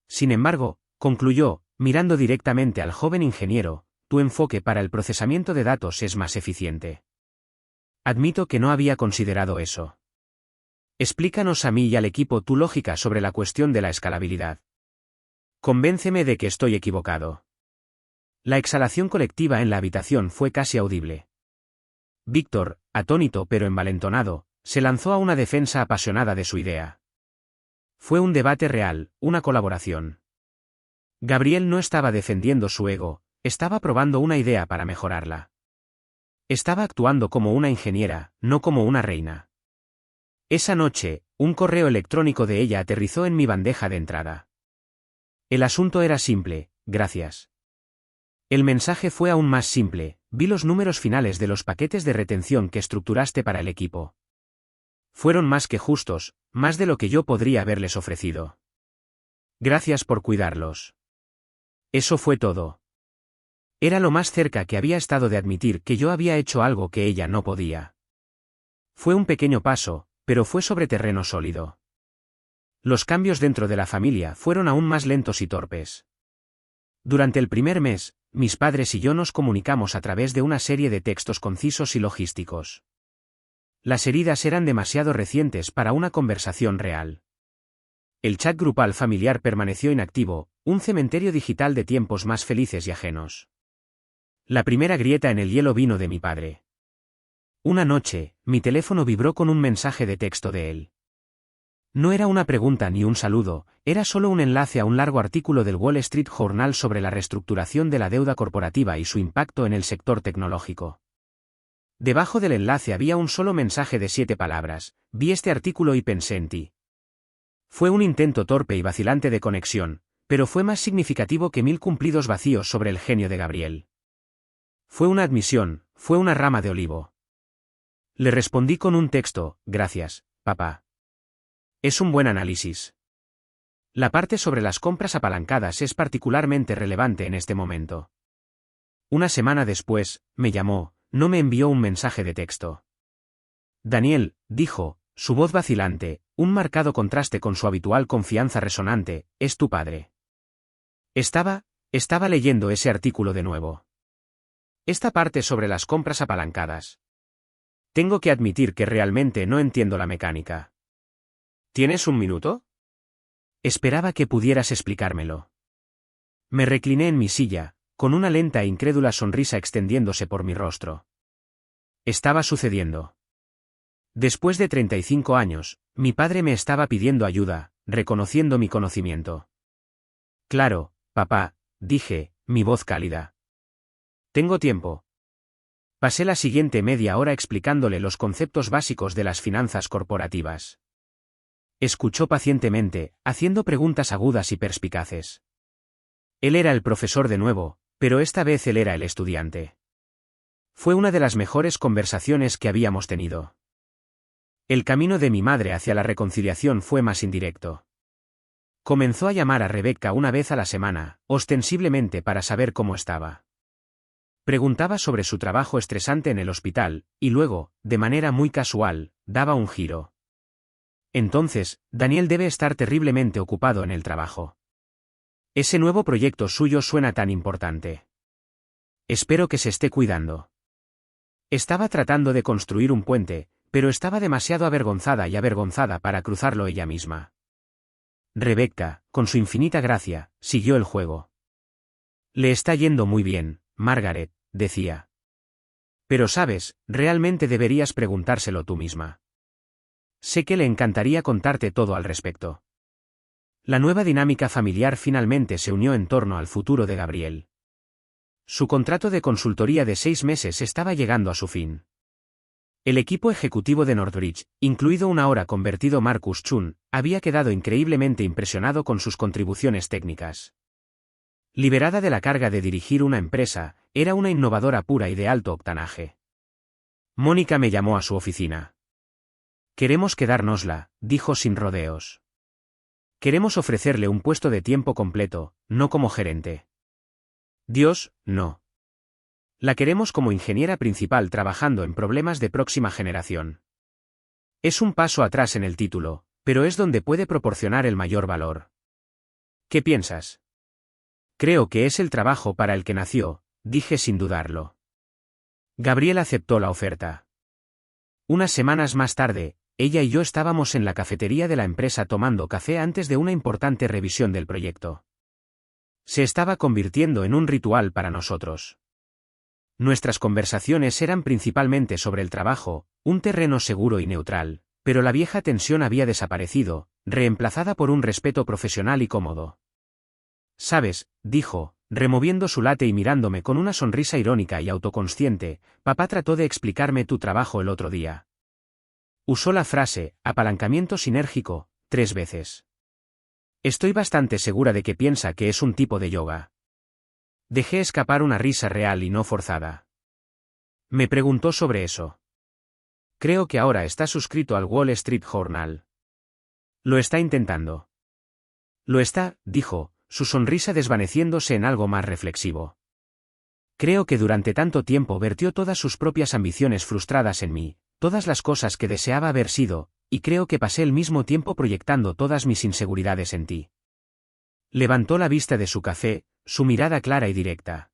Sin embargo, concluyó, mirando directamente al joven ingeniero, tu enfoque para el procesamiento de datos es más eficiente. Admito que no había considerado eso. Explícanos a mí y al equipo tu lógica sobre la cuestión de la escalabilidad. Convénceme de que estoy equivocado. La exhalación colectiva en la habitación fue casi audible. Víctor, atónito pero envalentonado, se lanzó a una defensa apasionada de su idea. Fue un debate real, una colaboración. Gabrielle no estaba defendiendo su ego, estaba probando una idea para mejorarla. Estaba actuando como una ingeniera, no como una reina. Esa noche, un correo electrónico de ella aterrizó en mi bandeja de entrada. El asunto era simple, gracias. El mensaje fue aún más simple, vi los números finales de los paquetes de retención que estructuraste para el equipo. Fueron más que justos, más de lo que yo podría haberles ofrecido. Gracias por cuidarlos. Eso fue todo. Era lo más cerca que había estado de admitir que yo había hecho algo que ella no podía. Fue un pequeño paso, pero fue sobre terreno sólido. Los cambios dentro de la familia fueron aún más lentos y torpes. Durante el primer mes, mis padres y yo nos comunicamos a través de una serie de textos concisos y logísticos. Las heridas eran demasiado recientes para una conversación real. El chat grupal familiar permaneció inactivo, un cementerio digital de tiempos más felices y ajenos. La primera grieta en el hielo vino de mi padre. Una noche, mi teléfono vibró con un mensaje de texto de él. No era una pregunta ni un saludo, era solo un enlace a un largo artículo del Wall Street Journal sobre la reestructuración de la deuda corporativa y su impacto en el sector tecnológico. Debajo del enlace había un solo mensaje de 7 palabras: vi este artículo y pensé en ti. Fue un intento torpe y vacilante de conexión, pero fue más significativo que 1000 cumplidos vacíos sobre el genio de Gabrielle. Fue una admisión, fue una rama de olivo. Le respondí con un texto: gracias, papá. Es un buen análisis. La parte sobre las compras apalancadas es particularmente relevante en este momento. Una semana después, me llamó, no me envió un mensaje de texto. Daniel, dijo, su voz vacilante, un marcado contraste con su habitual confianza resonante, es tu padre. Estaba leyendo ese artículo de nuevo. Esta parte sobre las compras apalancadas. Tengo que admitir que realmente no entiendo la mecánica. ¿Tienes un minuto? Esperaba que pudieras explicármelo. Me recliné en mi silla, con una lenta e incrédula sonrisa extendiéndose por mi rostro. Estaba sucediendo. Después de 35 años, mi padre me estaba pidiendo ayuda, reconociendo mi conocimiento. Claro, papá, dije, mi voz cálida. Tengo tiempo. Pasé la siguiente media hora explicándole los conceptos básicos de las finanzas corporativas. Escuchó pacientemente, haciendo preguntas agudas y perspicaces. Él era el profesor de nuevo, pero esta vez él era el estudiante. Fue una de las mejores conversaciones que habíamos tenido. El camino de mi madre hacia la reconciliación fue más indirecto. Comenzó a llamar a Rebecca una vez a la semana, ostensiblemente para saber cómo estaba. Preguntaba sobre su trabajo estresante en el hospital, y luego, de manera muy casual, daba un giro. Entonces, Daniel debe estar terriblemente ocupado en el trabajo. Ese nuevo proyecto suyo suena tan importante. Espero que se esté cuidando. Estaba tratando de construir un puente, pero estaba demasiado avergonzada para cruzarlo ella misma. Rebecca, con su infinita gracia, siguió el juego. Le está yendo muy bien, Margaret, decía. Pero sabes, realmente deberías preguntárselo tú misma. Sé que le encantaría contarte todo al respecto. La nueva dinámica familiar finalmente se unió en torno al futuro de Gabriel. Su contrato de consultoría de 6 meses estaba llegando a su fin. El equipo ejecutivo de Northbridge, incluido un ahora convertido Marcus Chun, había quedado increíblemente impresionado con sus contribuciones técnicas. Liberada de la carga de dirigir una empresa, era una innovadora pura y de alto octanaje. Mónica me llamó a su oficina. Queremos quedárnosla, dijo sin rodeos. Queremos ofrecerle un puesto de tiempo completo, no como gerente. Dios, no. La queremos como ingeniera principal trabajando en problemas de próxima generación. Es un paso atrás en el título, pero es donde puede proporcionar el mayor valor. ¿Qué piensas? Creo que es el trabajo para el que nació, dije sin dudarlo. Gabriel aceptó la oferta. Unas semanas más tarde, ella y yo estábamos en la cafetería de la empresa tomando café antes de una importante revisión del proyecto. Se estaba convirtiendo en un ritual para nosotros. Nuestras conversaciones eran principalmente sobre el trabajo, un terreno seguro y neutral, pero la vieja tensión había desaparecido, reemplazada por un respeto profesional y cómodo. «Sabes», dijo, removiendo su latte y mirándome con una sonrisa irónica y autoconsciente, «papá trató de explicarme tu trabajo el otro día». Usó la frase, apalancamiento sinérgico, 3 veces. Estoy bastante segura de que piensa que es un tipo de yoga. Dejé escapar una risa real y no forzada. Me preguntó sobre eso. Creo que ahora está suscrito al Wall Street Journal. Lo está intentando. Lo está, dijo, su sonrisa desvaneciéndose en algo más reflexivo. Creo que durante tanto tiempo vertió todas sus propias ambiciones frustradas en mí, todas las cosas que deseaba haber sido, y creo que pasé el mismo tiempo proyectando todas mis inseguridades en ti. Levantó la vista de su café, su mirada clara y directa.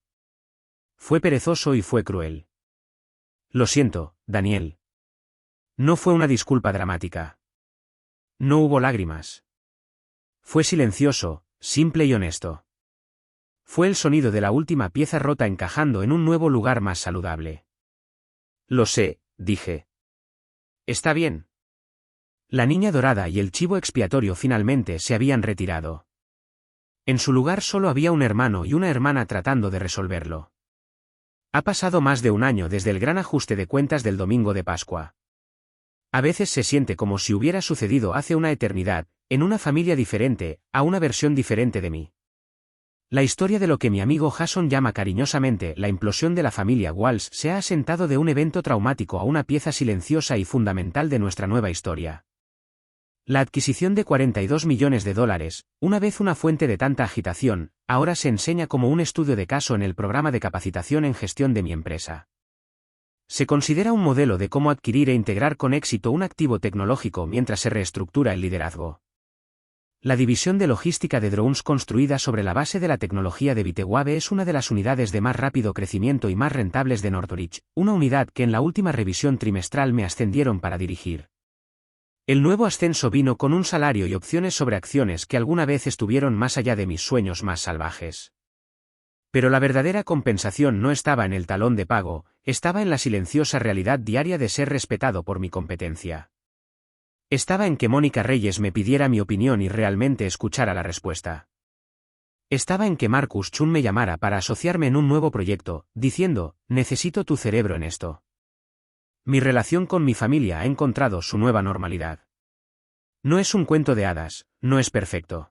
Fue perezoso y fue cruel. Lo siento, Daniel. No fue una disculpa dramática. No hubo lágrimas. Fue silencioso, simple y honesto. Fue el sonido de la última pieza rota encajando en un nuevo lugar más saludable. Lo sé, dije. Está bien. La niña dorada y el chivo expiatorio finalmente se habían retirado. En su lugar solo había un hermano y una hermana tratando de resolverlo. Ha pasado más de un año desde el gran ajuste de cuentas del domingo de Pascua. A veces se siente como si hubiera sucedido hace una eternidad, en una familia diferente, a una versión diferente de mí. La historia de lo que mi amigo Jason llama cariñosamente la implosión de la familia Walsh se ha asentado de un evento traumático a una pieza silenciosa y fundamental de nuestra nueva historia. La adquisición de 42 millones de dólares, una vez una fuente de tanta agitación, ahora se enseña como un estudio de caso en el programa de capacitación en gestión de mi empresa. Se considera un modelo de cómo adquirir e integrar con éxito un activo tecnológico mientras se reestructura el liderazgo. La división de logística de drones construida sobre la base de la tecnología de Vitewave es una de las unidades de más rápido crecimiento y más rentables de Northridge, una unidad que en la última revisión trimestral me ascendieron para dirigir. El nuevo ascenso vino con un salario y opciones sobre acciones que alguna vez estuvieron más allá de mis sueños más salvajes. Pero la verdadera compensación no estaba en el talón de pago, estaba en la silenciosa realidad diaria de ser respetado por mi competencia. Estaba en que Mónica Reyes me pidiera mi opinión y realmente escuchara la respuesta. Estaba en que Marcus Chun me llamara para asociarme en un nuevo proyecto, diciendo, necesito tu cerebro en esto. Mi relación con mi familia ha encontrado su nueva normalidad. No es un cuento de hadas, no es perfecto.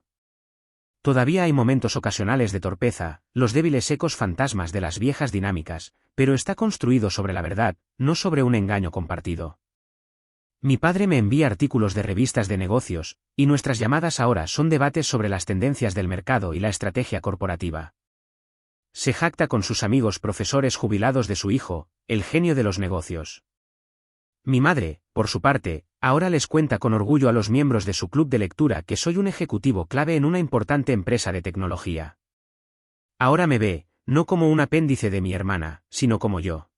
Todavía hay momentos ocasionales de torpeza, los débiles ecos fantasmas de las viejas dinámicas, pero está construido sobre la verdad, no sobre un engaño compartido. Mi padre me envía artículos de revistas de negocios, y nuestras llamadas ahora son debates sobre las tendencias del mercado y la estrategia corporativa. Se jacta con sus amigos profesores jubilados de su hijo, el genio de los negocios. Mi madre, por su parte, ahora les cuenta con orgullo a los miembros de su club de lectura que soy un ejecutivo clave en una importante empresa de tecnología. Ahora me ve, no como un apéndice de mi hermana, sino como yo.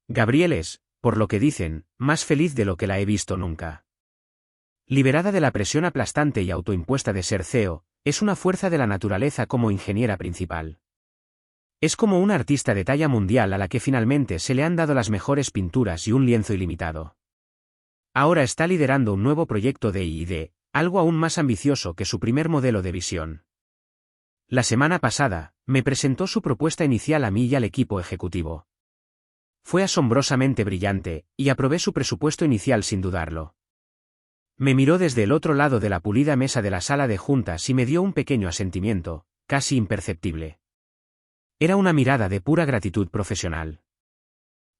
Gabriel es, por lo que dicen, más feliz de lo que la he visto nunca. Liberada de la presión aplastante y autoimpuesta de ser CEO, es una fuerza de la naturaleza como ingeniera principal. Es como una artista de talla mundial a la que finalmente se le han dado las mejores pinturas y un lienzo ilimitado. Ahora está liderando un nuevo proyecto de I+D, algo aún más ambicioso que su primer modelo de visión. La semana pasada, me presentó su propuesta inicial a mí y al equipo ejecutivo. Fue asombrosamente brillante, y aprobé su presupuesto inicial sin dudarlo. Me miró desde el otro lado de la pulida mesa de la sala de juntas y me dio un pequeño asentimiento, casi imperceptible. Era una mirada de pura gratitud profesional.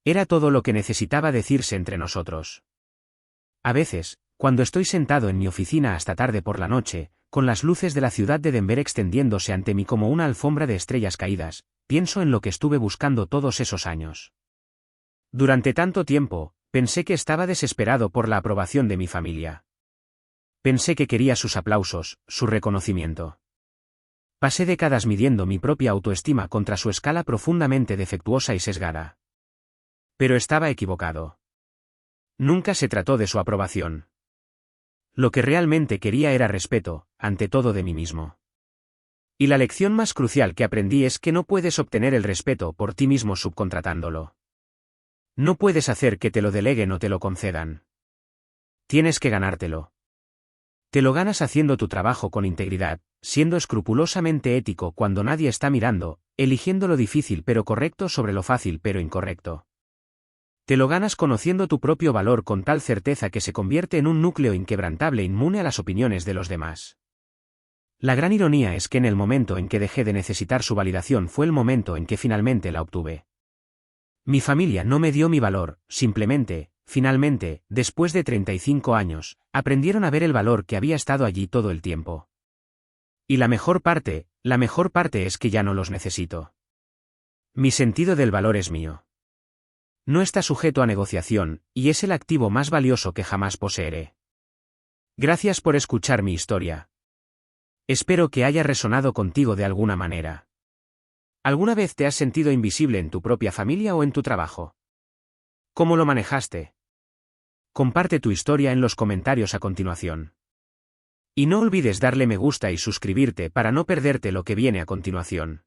Era todo lo que necesitaba decirse entre nosotros. A veces, cuando estoy sentado en mi oficina hasta tarde por la noche, con las luces de la ciudad de Denver extendiéndose ante mí como una alfombra de estrellas caídas, pienso en lo que estuve buscando todos esos años. Durante tanto tiempo, pensé que estaba desesperado por la aprobación de mi familia. Pensé que quería sus aplausos, su reconocimiento. Pasé décadas midiendo mi propia autoestima contra su escala profundamente defectuosa y sesgada. Pero estaba equivocado. Nunca se trató de su aprobación. Lo que realmente quería era respeto, ante todo de mí mismo. Y la lección más crucial que aprendí es que no puedes obtener el respeto por ti mismo subcontratándolo. No puedes hacer que te lo deleguen o te lo concedan. Tienes que ganártelo. Te lo ganas haciendo tu trabajo con integridad, siendo escrupulosamente ético cuando nadie está mirando, eligiendo lo difícil pero correcto sobre lo fácil pero incorrecto. Te lo ganas conociendo tu propio valor con tal certeza que se convierte en un núcleo inquebrantable inmune a las opiniones de los demás. La gran ironía es que en el momento en que dejé de necesitar su validación fue el momento en que finalmente la obtuve. Mi familia no me dio mi valor, simplemente, finalmente, después de 35 años, aprendieron a ver el valor que había estado allí todo el tiempo. Y la mejor parte es que ya no los necesito. Mi sentido del valor es mío. No está sujeto a negociación, y es el activo más valioso que jamás poseeré. Gracias por escuchar mi historia. Espero que haya resonado contigo de alguna manera. ¿Alguna vez te has sentido invisible en tu propia familia o en tu trabajo? ¿Cómo lo manejaste? Comparte tu historia en los comentarios a continuación. Y no olvides darle me gusta y suscribirte para no perderte lo que viene a continuación.